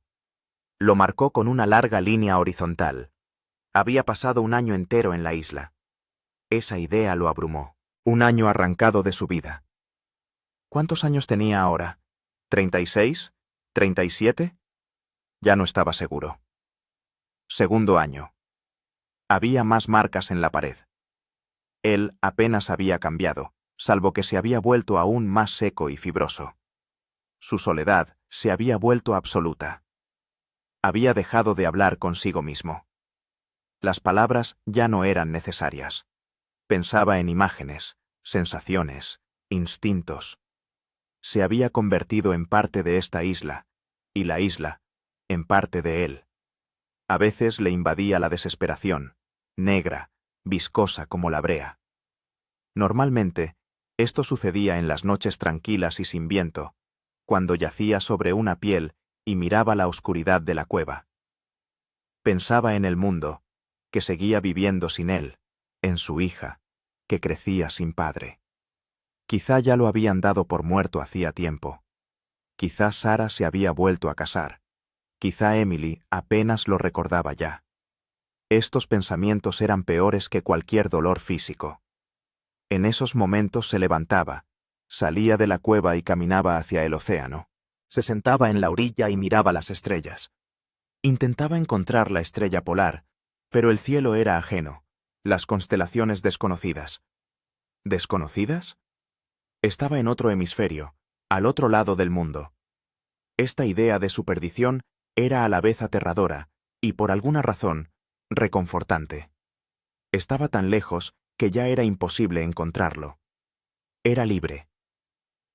Lo marcó con una larga línea horizontal. Había pasado un año entero en la isla. Esa idea lo abrumó. Un año arrancado de su vida. ¿Cuántos años tenía ahora? ¿36? ¿37? Ya no estaba seguro. Segundo año. Había más marcas en la pared. Él apenas había cambiado, salvo que se había vuelto aún más seco y fibroso. Su soledad se había vuelto absoluta. Había dejado de hablar consigo mismo. Las palabras ya no eran necesarias. Pensaba en imágenes, sensaciones, instintos. Se había convertido en parte de esta isla, y la isla, en parte de él. A veces le invadía la desesperación, negra, viscosa como la brea. Normalmente, esto sucedía en las noches tranquilas y sin viento, cuando yacía sobre una piel y miraba la oscuridad de la cueva. Pensaba en el mundo, que seguía viviendo sin él, en su hija, que crecía sin padre. Quizá ya lo habían dado por muerto hacía tiempo. Quizá Sara se había vuelto a casar. Quizá Emily apenas lo recordaba ya. Estos pensamientos eran peores que cualquier dolor físico. En esos momentos se levantaba, salía de la cueva y caminaba hacia el océano. Se sentaba en la orilla y miraba las estrellas. Intentaba encontrar la estrella polar, pero el cielo era ajeno, las constelaciones desconocidas. ¿Desconocidas? Estaba en otro hemisferio, al otro lado del mundo. Esta idea de su perdición era a la vez aterradora y, por alguna razón, reconfortante. Estaba tan lejos que ya era imposible encontrarlo. Era libre.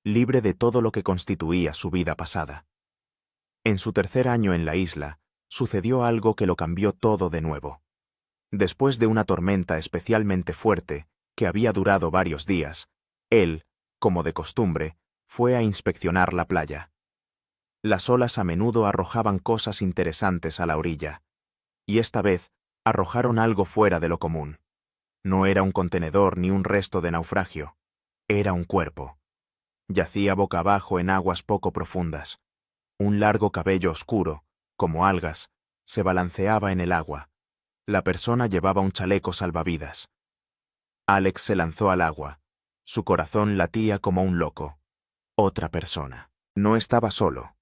Libre de todo lo que constituía su vida pasada. En su tercer año en la isla, sucedió algo que lo cambió todo de nuevo. Después de una tormenta especialmente fuerte, que había durado varios días, él, como de costumbre, fue a inspeccionar la playa. Las olas a menudo arrojaban cosas interesantes a la orilla, y esta vez arrojaron algo fuera de lo común. No era un contenedor ni un resto de naufragio, era un cuerpo. Yacía boca abajo en aguas poco profundas. Un largo cabello oscuro, como algas, se balanceaba en el agua. La persona llevaba un chaleco salvavidas. Alex se lanzó al agua. Su corazón latía como un loco. Otra persona. No estaba solo.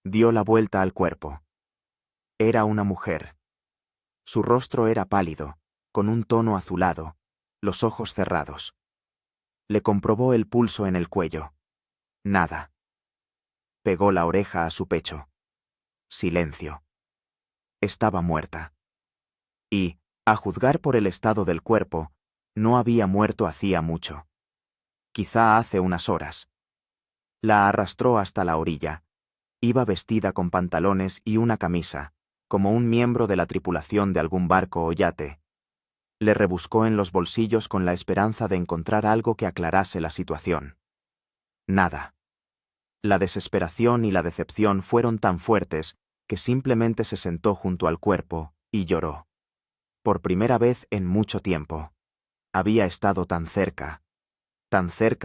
Dio la vuelta al cuerpo. Era una mujer. Su rostro era pálido, con un tono azulado, los ojos cerrados. Le comprobó el pulso en el cuello. Nada. Pegó la oreja a su pecho. Silencio. Estaba muerta. Y, a juzgar por el estado del cuerpo, no había muerto hacía mucho. Quizá hace unas horas. La arrastró hasta la orilla. Iba vestida con pantalones y una camisa, como un miembro de la tripulación de algún barco o yate. Le rebuscó en los bolsillos con la esperanza de encontrar algo que aclarase la situación. Nada. La desesperación y la decepción fueron tan fuertes que simplemente se sentó junto al cuerpo y lloró. Por primera vez en mucho tiempo. Había estado tan cerca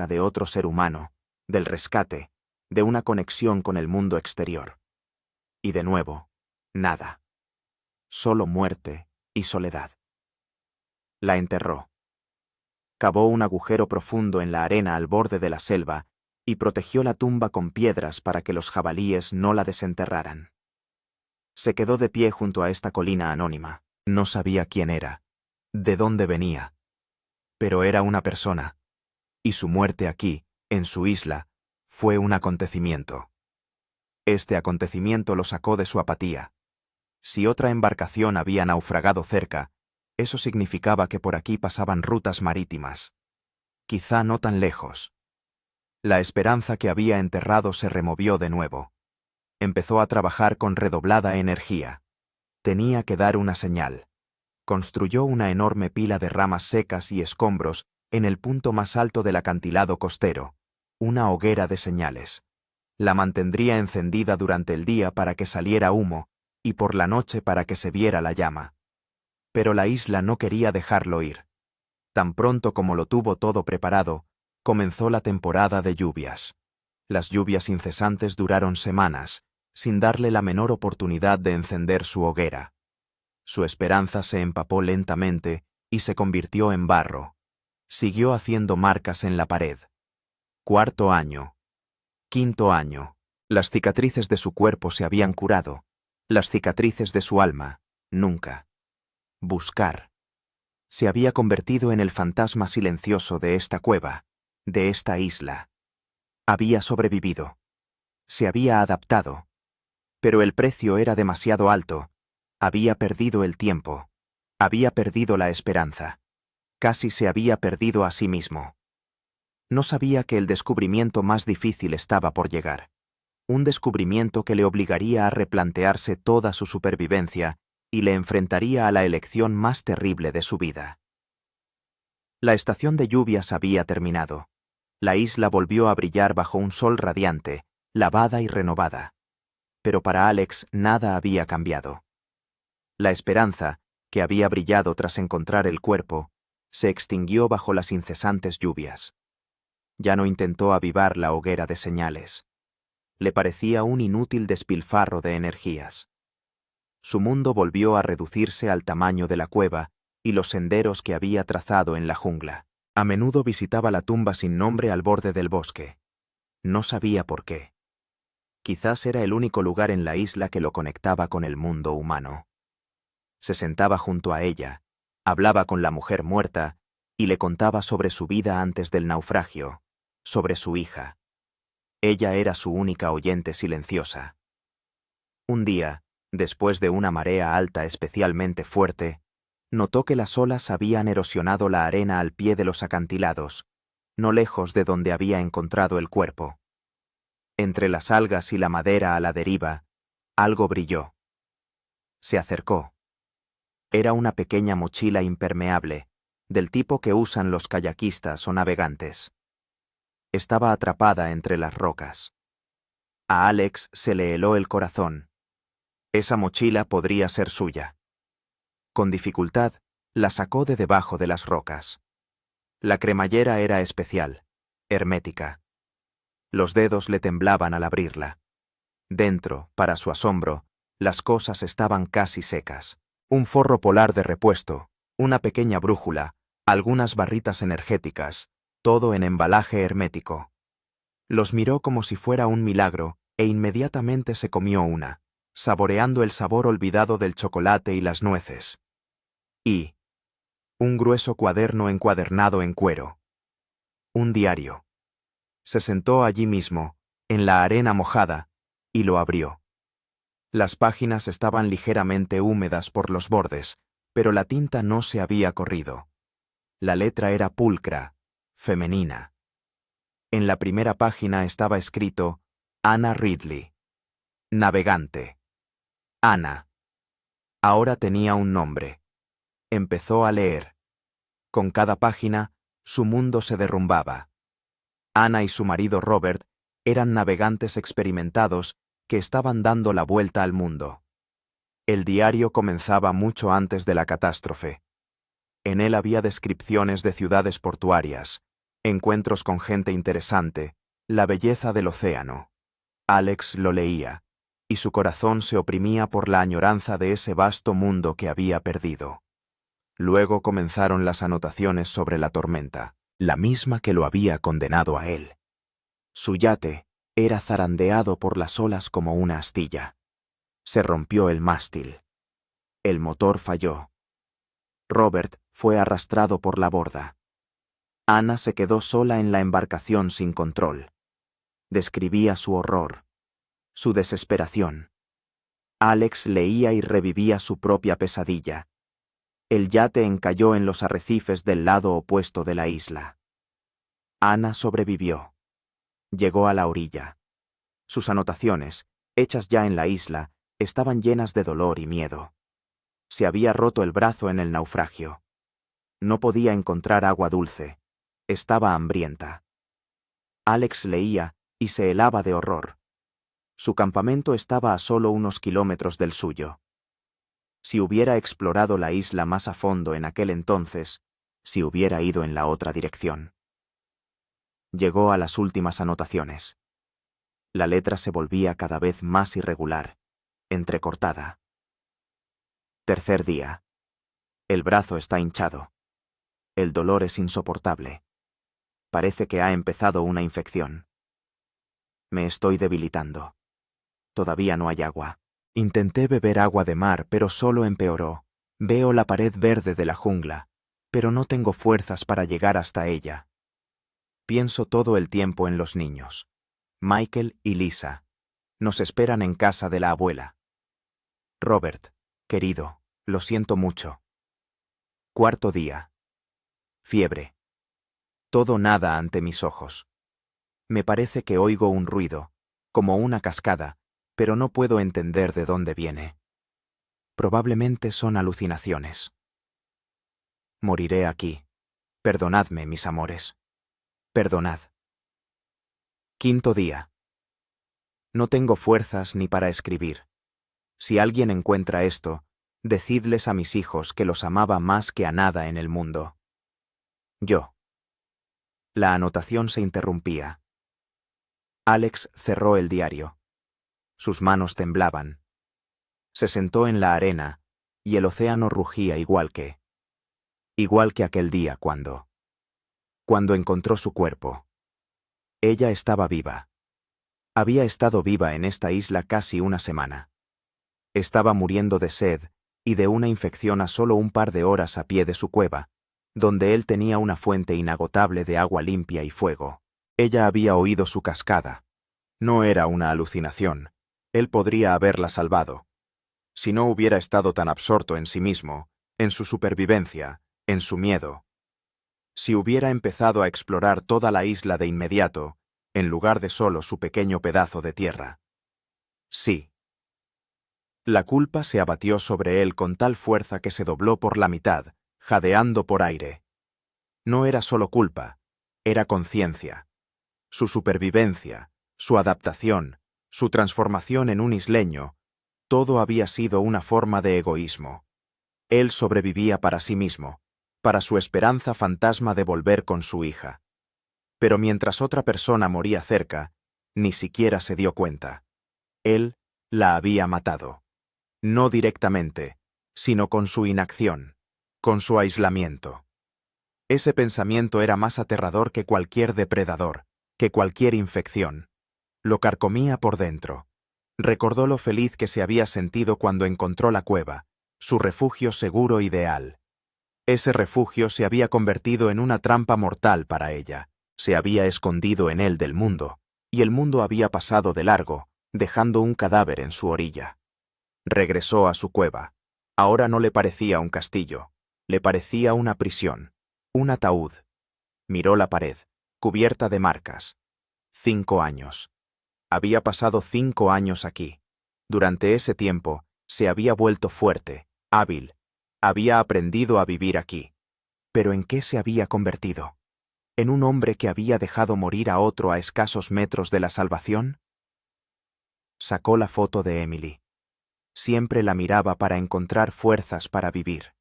de otro ser humano, del rescate, de una conexión con el mundo exterior. Y de nuevo, nada. Solo muerte y soledad. La enterró. Cavó un agujero profundo en la arena al borde de la selva y protegió la tumba con piedras para que los jabalíes no la desenterraran. Se quedó de pie junto a esta colina anónima. No sabía quién era, de dónde venía. Pero era una persona, y su muerte aquí, en su isla, fue un acontecimiento. Este acontecimiento lo sacó de su apatía. Si otra embarcación había naufragado cerca, eso significaba que por aquí pasaban rutas marítimas. Quizá no tan lejos. La esperanza que había enterrado se removió de nuevo. Empezó a trabajar con redoblada energía. Tenía que dar una señal. Construyó una enorme pila de ramas secas y escombros en el punto más alto del acantilado costero, una hoguera de señales. La mantendría encendida durante el día para que saliera humo y por la noche para que se viera la llama. Pero la isla no quería dejarlo ir. Tan pronto como lo tuvo todo preparado, comenzó la temporada de lluvias. Las lluvias incesantes duraron semanas, sin darle la menor oportunidad de encender su hoguera. Su esperanza se empapó lentamente y se convirtió en barro. Siguió haciendo marcas en la pared. Cuarto año. Quinto año. Las cicatrices de su cuerpo se habían curado. Las cicatrices de su alma, nunca. Buscar. Se había convertido en el fantasma silencioso de esta cueva, de esta isla. Había sobrevivido. Se había adaptado. Pero el precio era demasiado alto. Había perdido el tiempo. Había perdido la esperanza. Casi se había perdido a sí mismo. No sabía que el descubrimiento más difícil estaba por llegar. Un descubrimiento que le obligaría a replantearse toda su supervivencia y le enfrentaría a la elección más terrible de su vida. La estación de lluvias había terminado. La isla volvió a brillar bajo un sol radiante, lavada y renovada. Pero para Alex nada había cambiado. La esperanza, que había brillado tras encontrar el cuerpo, se extinguió bajo las incesantes lluvias. Ya no intentó avivar la hoguera de señales. Le parecía un inútil despilfarro de energías. Su mundo volvió a reducirse al tamaño de la cueva y los senderos que había trazado en la jungla. A menudo visitaba la tumba sin nombre al borde del bosque. No sabía por qué. Quizás era el único lugar en la isla que lo conectaba con el mundo humano. Se sentaba junto a ella, hablaba con la mujer muerta y le contaba sobre su vida antes del naufragio, sobre su hija. Ella era su única oyente silenciosa. Un día, después de una marea alta especialmente fuerte, notó que las olas habían erosionado la arena al pie de los acantilados, no lejos de donde había encontrado el cuerpo. Entre las algas y la madera a la deriva, algo brilló. Se acercó. Era una pequeña mochila impermeable, del tipo que usan los kayakistas o navegantes. Estaba atrapada entre las rocas. A Alex se le heló el corazón. Esa mochila podría ser suya. Con dificultad, la sacó de debajo de las rocas. La cremallera era especial, hermética. Los dedos le temblaban al abrirla. Dentro, para su asombro, las cosas estaban casi secas. Un forro polar de repuesto, una pequeña brújula, algunas barritas energéticas, todo en embalaje hermético. Los miró como si fuera un milagro e inmediatamente se comió una, saboreando el sabor olvidado del chocolate y las nueces. Y un grueso cuaderno encuadernado en cuero. Un diario. Se sentó allí mismo, en la arena mojada, y lo abrió. Las páginas estaban ligeramente húmedas por los bordes, pero la tinta no se había corrido. La letra era pulcra, femenina. En la primera página estaba escrito Anna Ridley. Navegante. Anna. Ahora tenía un nombre. Empezó a leer. Con cada página, su mundo se derrumbaba. Anna y su marido Robert eran navegantes experimentados que estaban dando la vuelta al mundo. El diario comenzaba mucho antes de la catástrofe. En él había descripciones de ciudades portuarias, encuentros con gente interesante, la belleza del océano. Alex lo leía, y su corazón se oprimía por la añoranza de ese vasto mundo que había perdido. Luego comenzaron las anotaciones sobre la tormenta, la misma que lo había condenado a él. Su yate era zarandeado por las olas como una astilla. Se rompió el mástil. El motor falló. Robert fue arrastrado por la borda. Anna se quedó sola en la embarcación sin control. Describía su horror, su desesperación. Alex leía y revivía su propia pesadilla. El yate encalló en los arrecifes del lado opuesto de la isla. Anna sobrevivió. Llegó a la orilla. Sus anotaciones, hechas ya en la isla, estaban llenas de dolor y miedo. Se había roto el brazo en el naufragio. No podía encontrar agua dulce. Estaba hambrienta. Alex leía y se helaba de horror. Su campamento estaba a solo unos kilómetros del suyo. Si hubiera explorado la isla más a fondo en aquel entonces, si hubiera ido en la otra dirección. Llegó a las últimas anotaciones. La letra se volvía cada vez más irregular, entrecortada. Tercer día. El brazo está hinchado. El dolor es insoportable. Parece que ha empezado una infección. Me estoy debilitando. Todavía no hay agua. Intenté beber agua de mar, pero solo empeoró. Veo la pared verde de la jungla, pero no tengo fuerzas para llegar hasta ella. Pienso todo el tiempo en los niños. Michael y Lisa. Nos esperan en casa de la abuela. Robert, querido, lo siento mucho. Cuarto día. Fiebre. Todo nada ante mis ojos. Me parece que oigo un ruido, como una cascada, pero no puedo entender de dónde viene. Probablemente son alucinaciones. Moriré aquí. Perdonadme, mis amores. Perdonad. Quinto día. No tengo fuerzas ni para escribir. Si alguien encuentra esto, decidles a mis hijos que los amaba más que a nada en el mundo. Yo. La anotación se interrumpía. Alex cerró el diario. Sus manos temblaban. Se sentó en la arena, y el océano rugía igual que aquel día cuando encontró su cuerpo. Ella estaba viva. Había estado viva en esta isla casi una semana. Estaba muriendo de sed y de una infección a solo un par de horas a pie de su cueva, donde él tenía una fuente inagotable de agua limpia y fuego. Ella había oído su cascada. No era una alucinación. Él podría haberla salvado. Si no hubiera estado tan absorto en sí mismo, en su supervivencia, en su miedo. Si hubiera empezado a explorar toda la isla de inmediato, en lugar de solo su pequeño pedazo de tierra. Sí. La culpa se abatió sobre él con tal fuerza que se dobló por la mitad, jadeando por aire. No era solo culpa, era conciencia. Su supervivencia, su adaptación, su transformación en un isleño, todo había sido una forma de egoísmo. Él sobrevivía para sí mismo, para su esperanza fantasma de volver con su hija. Pero mientras otra persona moría cerca, ni siquiera se dio cuenta. Él la había matado. No directamente, sino con su inacción, con su aislamiento. Ese pensamiento era más aterrador que cualquier depredador, que cualquier infección. Lo carcomía por dentro. Recordó lo feliz que se había sentido cuando encontró la cueva, su refugio seguro ideal. Ese refugio se había convertido en una trampa mortal para ella. Se había escondido en él del mundo, y el mundo había pasado de largo, dejando un cadáver en su orilla. Regresó a su cueva. Ahora no le parecía un castillo, le parecía una prisión, un ataúd. Miró la pared, cubierta de marcas. 5 años. Había pasado 5 años aquí. Durante ese tiempo, se había vuelto fuerte, hábil. Había aprendido a vivir aquí. ¿Pero en qué se había convertido? ¿En un hombre que había dejado morir a otro a escasos metros de la salvación? Sacó la foto de Emily. Siempre la miraba para encontrar fuerzas para vivir.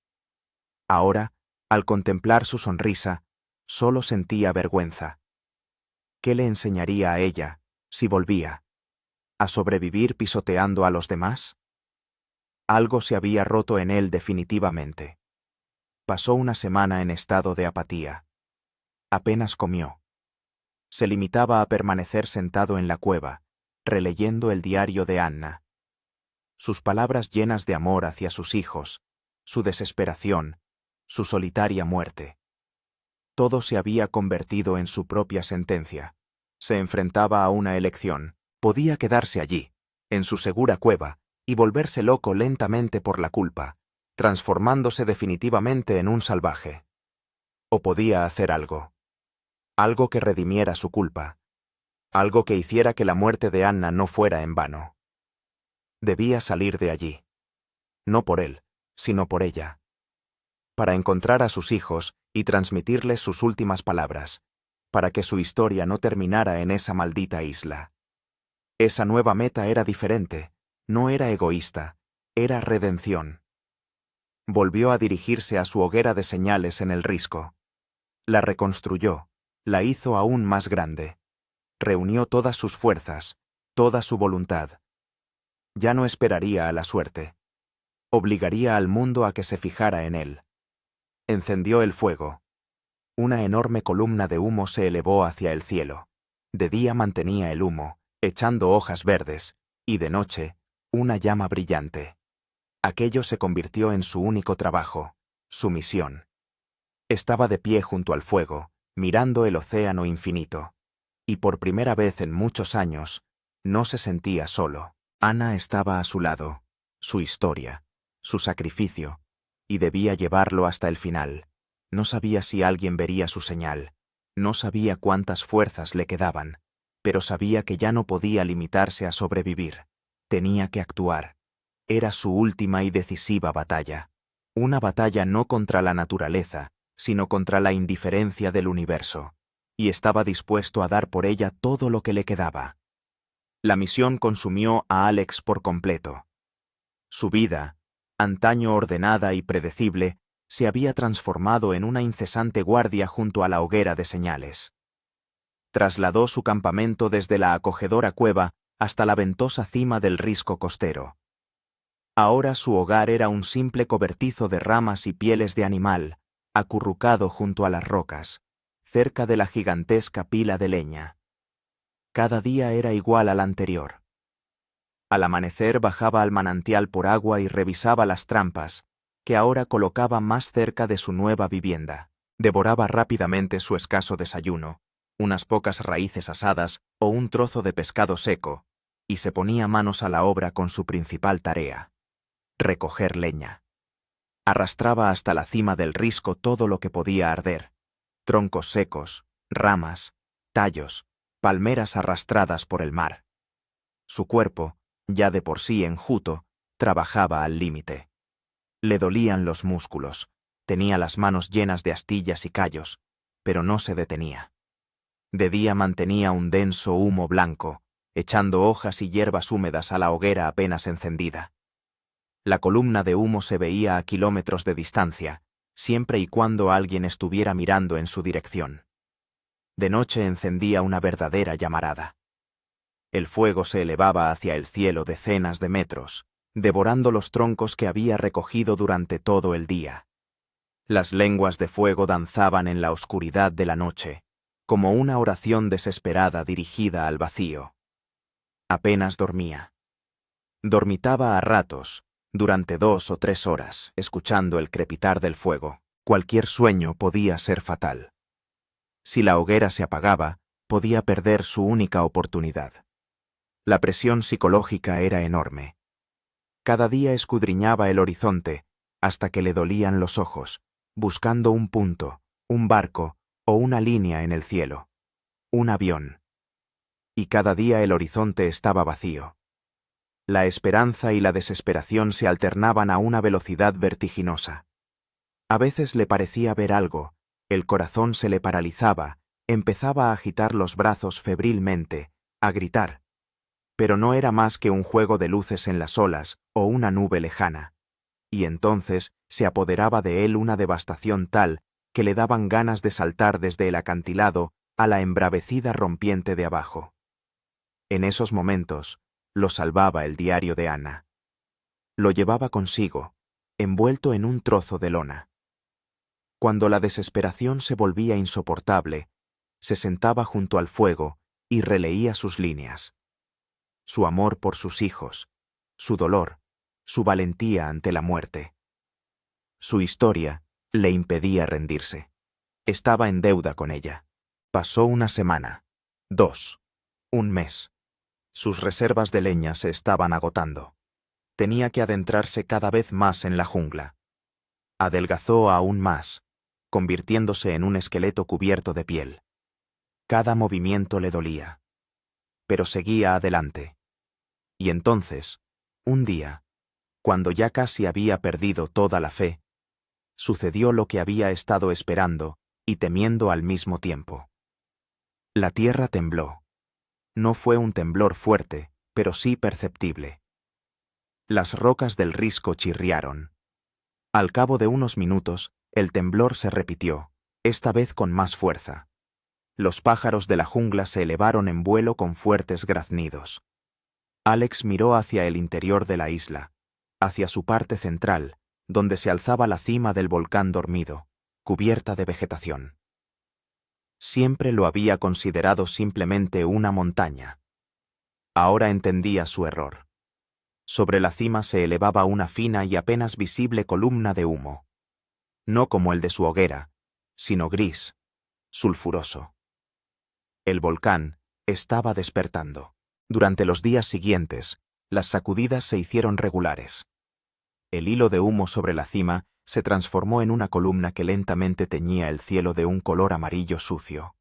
Ahora, al contemplar su sonrisa, solo sentía vergüenza. ¿Qué le enseñaría a ella, si volvía? ¿A sobrevivir pisoteando a los demás? Algo se había roto en él definitivamente. Pasó una semana en estado de apatía. Apenas comió. Se limitaba a permanecer sentado en la cueva, releyendo el diario de Anna. Sus palabras llenas de amor hacia sus hijos, su desesperación, su solitaria muerte. Todo se había convertido en su propia sentencia. Se enfrentaba a una elección. Podía quedarse allí, en su segura cueva, y volverse loco lentamente por la culpa, transformándose definitivamente en un salvaje. O podía hacer algo. Algo que redimiera su culpa. Algo que hiciera que la muerte de Anna no fuera en vano. Debía salir de allí. No por él, sino por ella. Para encontrar a sus hijos y transmitirles sus últimas palabras, para que su historia no terminara en esa maldita isla. Esa nueva meta era diferente, no era egoísta, era redención. Volvió a dirigirse a su hoguera de señales en el risco. La reconstruyó, la hizo aún más grande. Reunió todas sus fuerzas, toda su voluntad. Ya no esperaría a la suerte. Obligaría al mundo a que se fijara en él. Encendió el fuego. Una enorme columna de humo se elevó hacia el cielo. De día mantenía el humo, echando hojas verdes, y de noche, una llama brillante. Aquello se convirtió en su único trabajo, su misión. Estaba de pie junto al fuego, mirando el océano infinito. Y por primera vez en muchos años, no se sentía solo. Anna estaba a su lado, su historia, su sacrificio, y debía llevarlo hasta el final. No sabía si alguien vería su señal, no sabía cuántas fuerzas le quedaban, pero sabía que ya no podía limitarse a sobrevivir. Tenía que actuar. Era su última y decisiva batalla. Una batalla no contra la naturaleza, sino contra la indiferencia del universo. Y estaba dispuesto a dar por ella todo lo que le quedaba. La misión consumió a Alex por completo. Su vida, antaño ordenada y predecible, se había transformado en una incesante guardia junto a la hoguera de señales. Trasladó su campamento desde la acogedora cueva hasta la ventosa cima del risco costero. Ahora su hogar era un simple cobertizo de ramas y pieles de animal, acurrucado junto a las rocas, cerca de la gigantesca pila de leña. Cada día era igual al anterior. Al amanecer bajaba al manantial por agua y revisaba las trampas, que ahora colocaba más cerca de su nueva vivienda. Devoraba rápidamente su escaso desayuno, unas pocas raíces asadas o un trozo de pescado seco, y se ponía manos a la obra con su principal tarea: recoger leña. Arrastraba hasta la cima del risco todo lo que podía arder: troncos secos, ramas, tallos, palmeras arrastradas por el mar. Su cuerpo, ya de por sí enjuto, trabajaba al límite. Le dolían los músculos, tenía las manos llenas de astillas y callos, pero no se detenía. De día mantenía un denso humo blanco, echando hojas y hierbas húmedas a la hoguera apenas encendida. La columna de humo se veía a kilómetros de distancia, siempre y cuando alguien estuviera mirando en su dirección. De noche encendía una verdadera llamarada. El fuego se elevaba hacia el cielo decenas de metros, devorando los troncos que había recogido durante todo el día. Las lenguas de fuego danzaban en la oscuridad de la noche, como una oración desesperada dirigida al vacío. Apenas dormía. Dormitaba a ratos, durante 2 o 3 horas, escuchando el crepitar del fuego. Cualquier sueño podía ser fatal. Si la hoguera se apagaba, podía perder su única oportunidad. La presión psicológica era enorme. Cada día escudriñaba el horizonte, hasta que le dolían los ojos, buscando un punto, un barco o una línea en el cielo. Un avión. Y cada día el horizonte estaba vacío. La esperanza y la desesperación se alternaban a una velocidad vertiginosa. A veces le parecía ver algo, el corazón se le paralizaba, empezaba a agitar los brazos febrilmente, a gritar. Pero no era más que un juego de luces en las olas o una nube lejana. Y entonces se apoderaba de él una devastación tal que le daban ganas de saltar desde el acantilado a la embravecida rompiente de abajo. En esos momentos, lo salvaba el diario de Ana. Lo llevaba consigo, envuelto en un trozo de lona. Cuando la desesperación se volvía insoportable, se sentaba junto al fuego y releía sus líneas. Su amor por sus hijos, su dolor, su valentía ante la muerte. Su historia le impedía rendirse. Estaba en deuda con ella. Pasó una semana, 2, un mes. Sus reservas de leña se estaban agotando. Tenía que adentrarse cada vez más en la jungla. Adelgazó aún más, convirtiéndose en un esqueleto cubierto de piel. Cada movimiento le dolía. Pero seguía adelante. Y entonces, un día, cuando ya casi había perdido toda la fe, sucedió lo que había estado esperando y temiendo al mismo tiempo. La tierra tembló. No fue un temblor fuerte, pero sí perceptible. Las rocas del risco chirriaron. Al cabo de unos minutos, el temblor se repitió, esta vez con más fuerza. Los pájaros de la jungla se elevaron en vuelo con fuertes graznidos. Alex miró hacia el interior de la isla, hacia su parte central, donde se alzaba la cima del volcán dormido, cubierta de vegetación. Siempre lo había considerado simplemente una montaña. Ahora entendía su error. Sobre la cima se elevaba una fina y apenas visible columna de humo. No como el de su hoguera, sino gris, sulfuroso. El volcán estaba despertando. Durante los días siguientes, las sacudidas se hicieron regulares. El hilo de humo sobre la cima se transformó en una columna que lentamente teñía el cielo de un color amarillo sucio.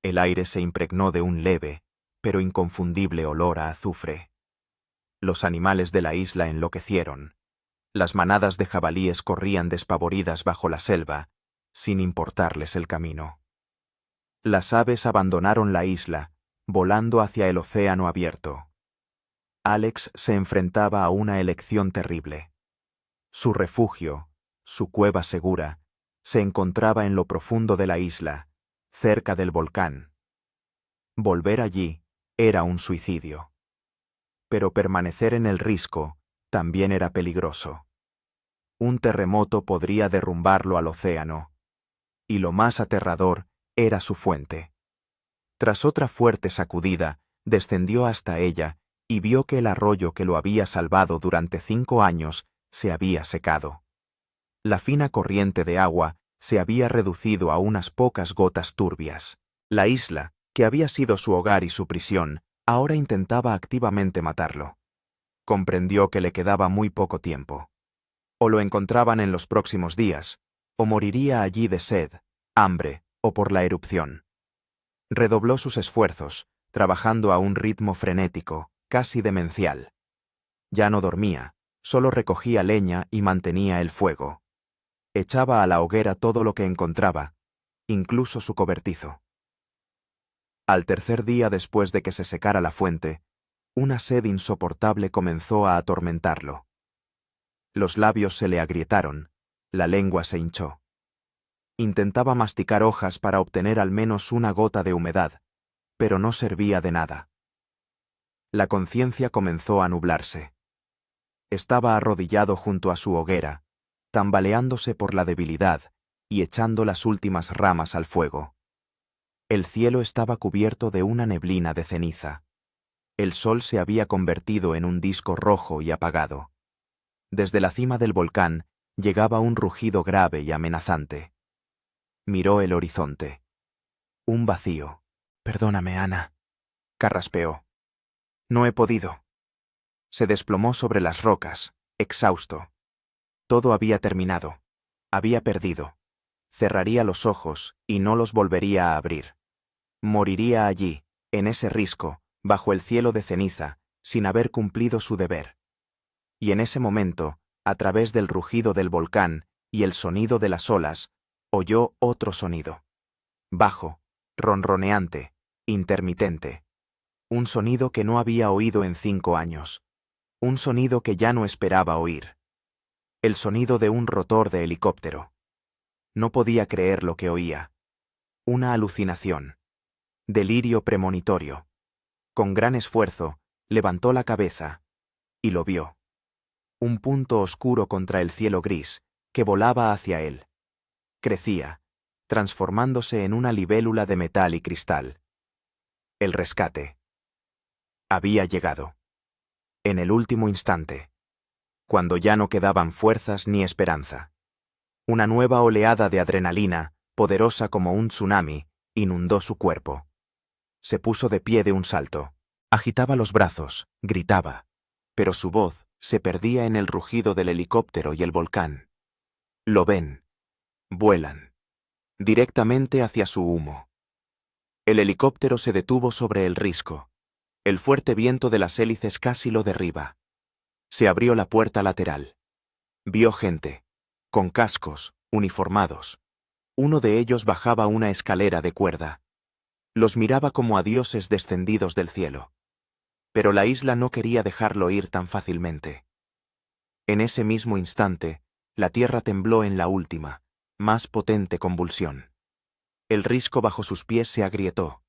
El aire se impregnó de un leve, pero inconfundible olor a azufre. Los animales de la isla enloquecieron. Las manadas de jabalíes corrían despavoridas bajo la selva, sin importarles el camino. Las aves abandonaron la isla, volando hacia el océano abierto. Alex se enfrentaba a una elección terrible. Su refugio, su cueva segura, se encontraba en lo profundo de la isla, cerca del volcán. Volver allí era un suicidio. Pero permanecer en el risco también era peligroso. Un terremoto podría derrumbarlo al océano. Y lo más aterrador era su fuente. Tras otra fuerte sacudida, descendió hasta ella y vio que el arroyo que lo había salvado durante 5 años se había secado. La fina corriente de agua se había reducido a unas pocas gotas turbias. La isla, que había sido su hogar y su prisión, ahora intentaba activamente matarlo. Comprendió que le quedaba muy poco tiempo. O lo encontraban en los próximos días, o moriría allí de sed, hambre o por la erupción. Redobló sus esfuerzos, trabajando a un ritmo frenético, casi demencial. Ya no dormía, solo recogía leña y mantenía el fuego. Echaba a la hoguera todo lo que encontraba, incluso su cobertizo. Al tercer día después de que se secara la fuente, una sed insoportable comenzó a atormentarlo. Los labios se le agrietaron, la lengua se hinchó. Intentaba masticar hojas para obtener al menos una gota de humedad, pero no servía de nada. La conciencia comenzó a nublarse. Estaba arrodillado junto a su hoguera, tambaleándose por la debilidad y echando las últimas ramas al fuego. El cielo estaba cubierto de una neblina de ceniza. El sol se había convertido en un disco rojo y apagado. Desde la cima del volcán llegaba un rugido grave y amenazante. Miró el horizonte. Un vacío. «Perdóname, Ana», carraspeó. «No he podido». Se desplomó sobre las rocas, exhausto. Todo había terminado. Había perdido. Cerraría los ojos y no los volvería a abrir. Moriría allí, en ese risco, bajo el cielo de ceniza, sin haber cumplido su deber. Y en ese momento, a través del rugido del volcán y el sonido de las olas, oyó otro sonido. Bajo, ronroneante, intermitente. Un sonido que no había oído en 5 años. Un sonido que ya no esperaba oír. El sonido de un rotor de helicóptero. No podía creer lo que oía. Una alucinación. Delirio premonitorio. Con gran esfuerzo, levantó la cabeza y lo vio. Un punto oscuro contra el cielo gris, que volaba hacia él. Crecía, transformándose en una libélula de metal y cristal. El rescate. Había llegado. En el último instante. Cuando ya no quedaban fuerzas ni esperanza. Una nueva oleada de adrenalina, poderosa como un tsunami, inundó su cuerpo. Se puso de pie de un salto. Agitaba los brazos, gritaba. Pero su voz se perdía en el rugido del helicóptero y el volcán. Lo ven. Vuelan. Directamente hacia su humo. El helicóptero se detuvo sobre el risco. El fuerte viento de las hélices casi lo derriba. Se abrió la puerta lateral. Vio gente, con cascos, uniformados. Uno de ellos bajaba una escalera de cuerda. Los miraba como a dioses descendidos del cielo. Pero la isla no quería dejarlo ir tan fácilmente. En ese mismo instante, la tierra tembló en la última, más potente convulsión. El risco bajo sus pies se agrietó.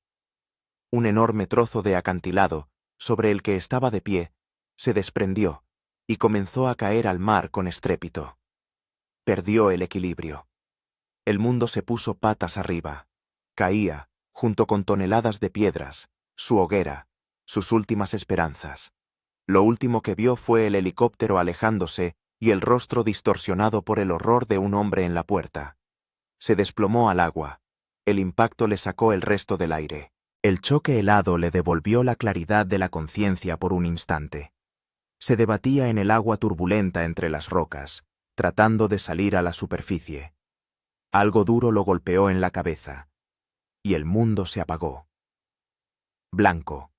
Un enorme trozo de acantilado, sobre el que estaba de pie, se desprendió y comenzó a caer al mar con estrépito. Perdió el equilibrio. El mundo se puso patas arriba. Caía, junto con toneladas de piedras, su hoguera, sus últimas esperanzas. Lo último que vio fue el helicóptero alejándose y el rostro distorsionado por el horror de un hombre en la puerta. Se desplomó al agua. El impacto le sacó el resto del aire. El choque helado le devolvió la claridad de la conciencia por un instante. Se debatía en el agua turbulenta entre las rocas, tratando de salir a la superficie. Algo duro lo golpeó en la cabeza, y el mundo se apagó. Blanco.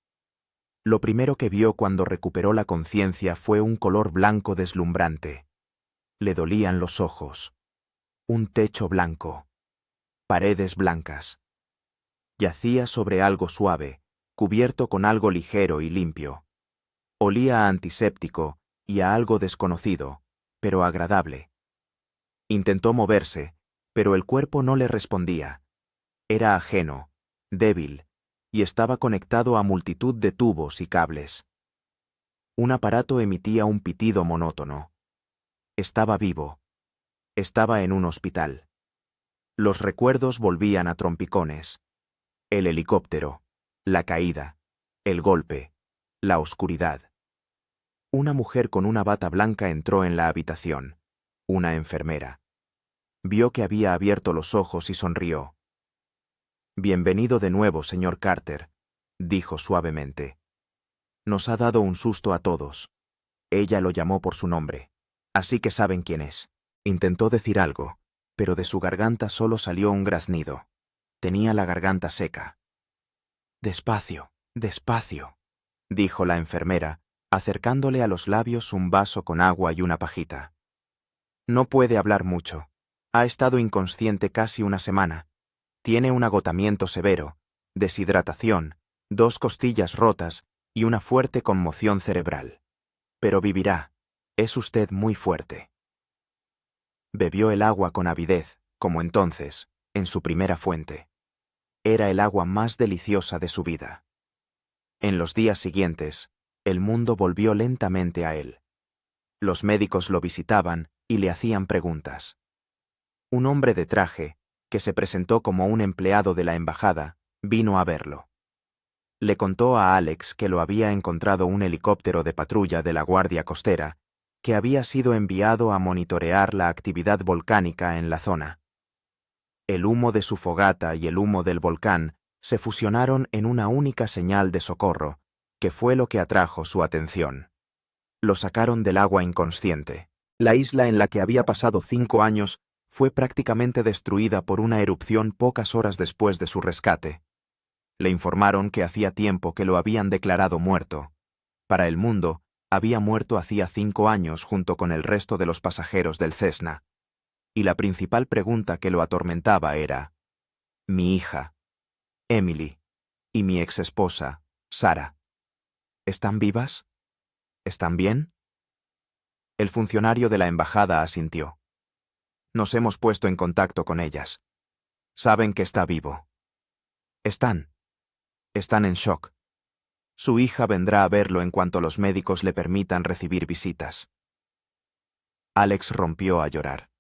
Lo primero que vio cuando recuperó la conciencia fue un color blanco deslumbrante. Le dolían los ojos. Un techo blanco. Paredes blancas. Yacía sobre algo suave, cubierto con algo ligero y limpio. Olía a antiséptico y a algo desconocido, pero agradable. Intentó moverse, pero el cuerpo no le respondía. Era ajeno, débil, y estaba conectado a multitud de tubos y cables. Un aparato emitía un pitido monótono. Estaba vivo. Estaba en un hospital. Los recuerdos volvían a trompicones. El helicóptero, La caída, el golpe, la oscuridad. Una mujer con una bata blanca entró en la habitación, una enfermera. Vio que había abierto los ojos y sonrió. «Bienvenido de nuevo, señor Carter», dijo suavemente. «Nos ha dado un susto a todos». Ella lo llamó por su nombre. «Así que saben quién es». Intentó decir algo, pero de su garganta solo salió un graznido. Tenía la garganta seca. «Despacio, despacio», dijo la enfermera, acercándole a los labios un vaso con agua y una pajita. «No puede hablar mucho. Ha estado inconsciente casi una semana. Tiene un agotamiento severo, deshidratación, 2 costillas rotas y una fuerte conmoción cerebral. Pero vivirá. Es usted muy fuerte». Bebió el agua con avidez, como entonces, en su primera fuente. Era el agua más deliciosa de su vida. En los días siguientes, el mundo volvió lentamente a él. Los médicos lo visitaban y le hacían preguntas. Un hombre de traje, que se presentó como un empleado de la embajada, vino a verlo. Le contó a Alex que lo había encontrado un helicóptero de patrulla de la Guardia Costera, que había sido enviado a monitorear la actividad volcánica en la zona. El humo de su fogata y el humo del volcán se fusionaron en una única señal de socorro, que fue lo que atrajo su atención. Lo sacaron del agua inconsciente. La isla en la que había pasado 5 años fue prácticamente destruida por una erupción pocas horas después de su rescate. Le informaron que hacía tiempo que lo habían declarado muerto. Para el mundo, había muerto hacía 5 años junto con el resto de los pasajeros del Cessna. Y la principal pregunta que lo atormentaba era: mi hija, Emily, y mi exesposa, Sarah, ¿están vivas? ¿Están bien? El funcionario de la embajada asintió. Nos hemos puesto en contacto con ellas. Saben que está vivo. Están en shock. Su hija vendrá a verlo en cuanto los médicos le permitan recibir visitas. Alex rompió a llorar.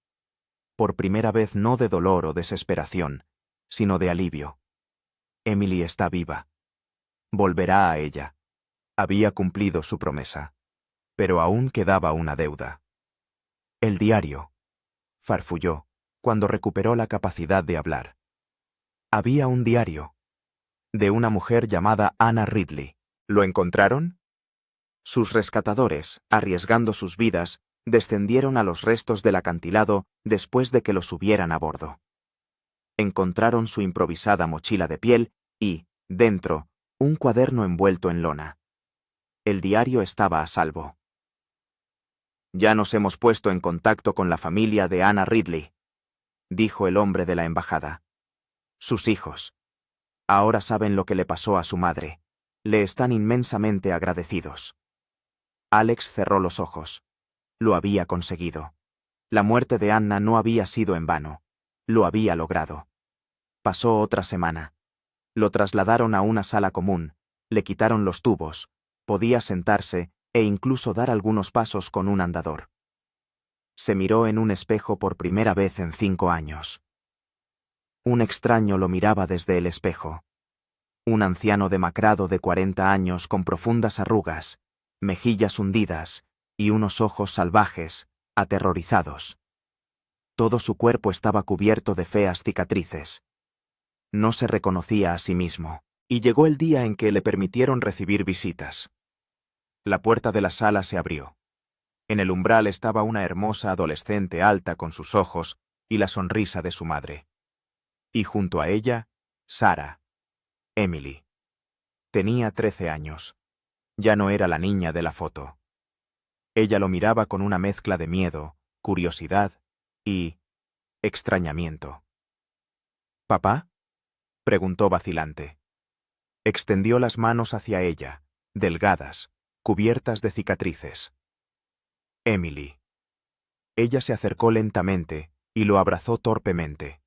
Por primera vez no de dolor o desesperación, sino de alivio. Emily está viva. Volverá a ella. Había cumplido su promesa. Pero aún quedaba una deuda. El diario, farfulló, cuando recuperó la capacidad de hablar. Había un diario, de una mujer llamada Anna Ridley. ¿Lo encontraron? Sus rescatadores, arriesgando sus vidas, descendieron a los restos del acantilado después de que los subieran a bordo. Encontraron su improvisada mochila de piel y, dentro, un cuaderno envuelto en lona. El diario estaba a salvo. «Ya nos hemos puesto en contacto con la familia de Anna Ridley», dijo el hombre de la embajada. «Sus hijos. Ahora saben lo que le pasó a su madre. Le están inmensamente agradecidos». Alex cerró los ojos. Lo había conseguido. La muerte de Anna no había sido en vano. Lo había logrado. Pasó otra semana. Lo trasladaron a una sala común, le quitaron los tubos, podía sentarse e incluso dar algunos pasos con un andador. Se miró en un espejo por primera vez en 5 años. Un extraño lo miraba desde el espejo. Un anciano demacrado de 40 años con profundas arrugas, mejillas hundidas y unos ojos salvajes, aterrorizados. Todo su cuerpo estaba cubierto de feas cicatrices. No se reconocía a sí mismo, y llegó el día en que le permitieron recibir visitas. La puerta de la sala se abrió. En el umbral estaba una hermosa adolescente alta con sus ojos y la sonrisa de su madre. Y junto a ella, Sarah, Emily. Tenía 13 años. Ya no era la niña de la foto. Ella lo miraba con una mezcla de miedo, curiosidad y extrañamiento. «¿Papá?», preguntó vacilante. Extendió las manos hacia ella, delgadas, cubiertas de cicatrices. «Emily». Ella se acercó lentamente y lo abrazó torpemente.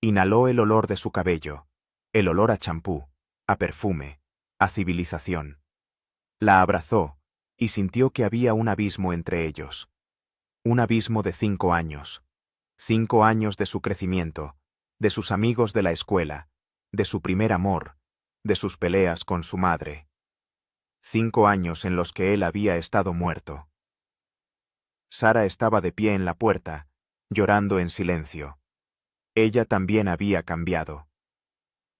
Inhaló el olor de su cabello, el olor a champú, a perfume, a civilización. La abrazó y sintió que había un abismo entre ellos. Un abismo de 5 años. 5 años de su crecimiento, de sus amigos de la escuela, de su primer amor, de sus peleas con su madre. 5 años en los que él había estado muerto. Sara estaba de pie en la puerta, llorando en silencio. Ella también había cambiado.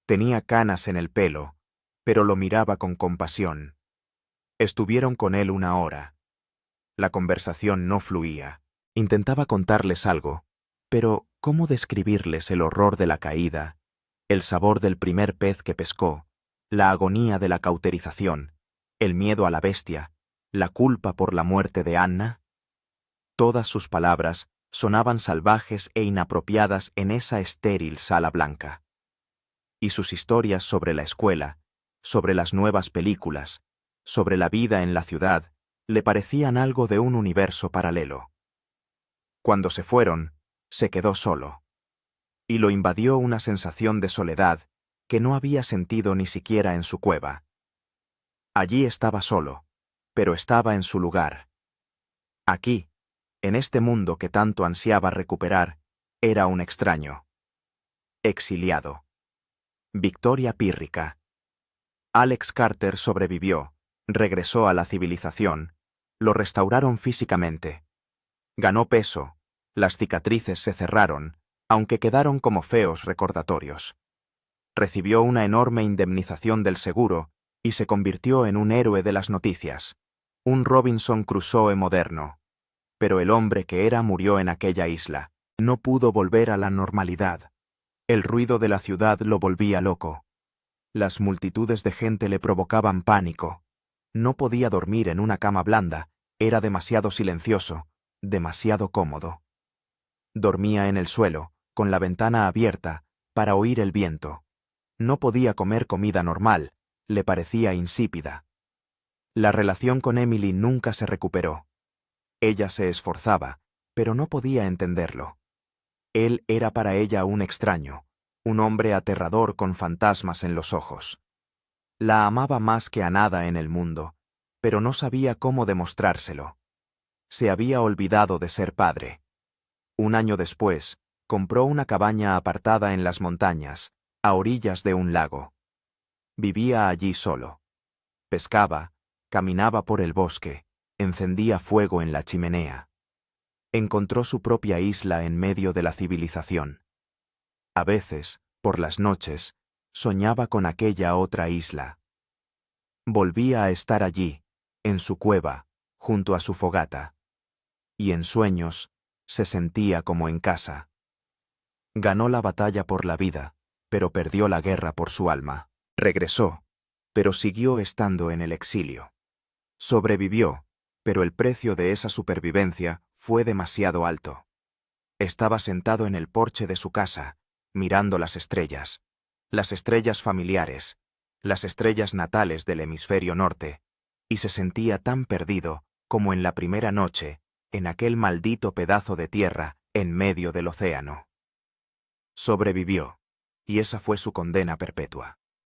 Tenía canas en el pelo, pero lo miraba con compasión. Estuvieron con él 1 hora. La conversación no fluía. Intentaba contarles algo, pero ¿cómo describirles el horror de la caída, el sabor del primer pez que pescó, la agonía de la cauterización, el miedo a la bestia, la culpa por la muerte de Anna? Todas sus palabras sonaban salvajes e inapropiadas en esa estéril sala blanca. Y sus historias sobre la escuela, sobre las nuevas películas, sobre la vida en la ciudad, le parecían algo de un universo paralelo. Cuando se fueron, se quedó solo. Y lo invadió una sensación de soledad que no había sentido ni siquiera en su cueva. Allí estaba solo, pero estaba en su lugar. Aquí, en este mundo que tanto ansiaba recuperar, era un extraño. Exiliado. Victoria pírrica. Alex Carter sobrevivió, regresó a la civilización, lo restauraron físicamente. Ganó peso, las cicatrices se cerraron, aunque quedaron como feos recordatorios. Recibió una enorme indemnización del seguro y se convirtió en un héroe de las noticias, un Robinson Crusoe moderno. Pero el hombre que era murió en aquella isla. No pudo volver a la normalidad. El ruido de la ciudad lo volvía loco. Las multitudes de gente le provocaban pánico. No podía dormir en una cama blanda, era demasiado silencioso, demasiado cómodo. Dormía en el suelo, con la ventana abierta, para oír el viento. No podía comer comida normal, le parecía insípida. La relación con Emily nunca se recuperó. Ella se esforzaba, pero no podía entenderlo. Él era para ella un extraño, un hombre aterrador con fantasmas en los ojos. La amaba más que a nada en el mundo, pero no sabía cómo demostrárselo. Se había olvidado de ser padre. 1 año después, compró una cabaña apartada en las montañas, a orillas de un lago. Vivía allí solo. Pescaba, caminaba por el bosque, encendía fuego en la chimenea. Encontró su propia isla en medio de la civilización. A veces, por las noches, soñaba con aquella otra isla. Volvía a estar allí, en su cueva, junto a su fogata. Y en sueños, se sentía como en casa. Ganó la batalla por la vida, pero perdió la guerra por su alma. Regresó, pero siguió estando en el exilio. Sobrevivió, pero el precio de esa supervivencia fue demasiado alto. Estaba sentado en el porche de su casa, mirando las estrellas familiares, las estrellas natales del hemisferio norte, y se sentía tan perdido como en la primera noche, en aquel maldito pedazo de tierra en medio del océano. Sobrevivió, y esa fue su condena perpetua.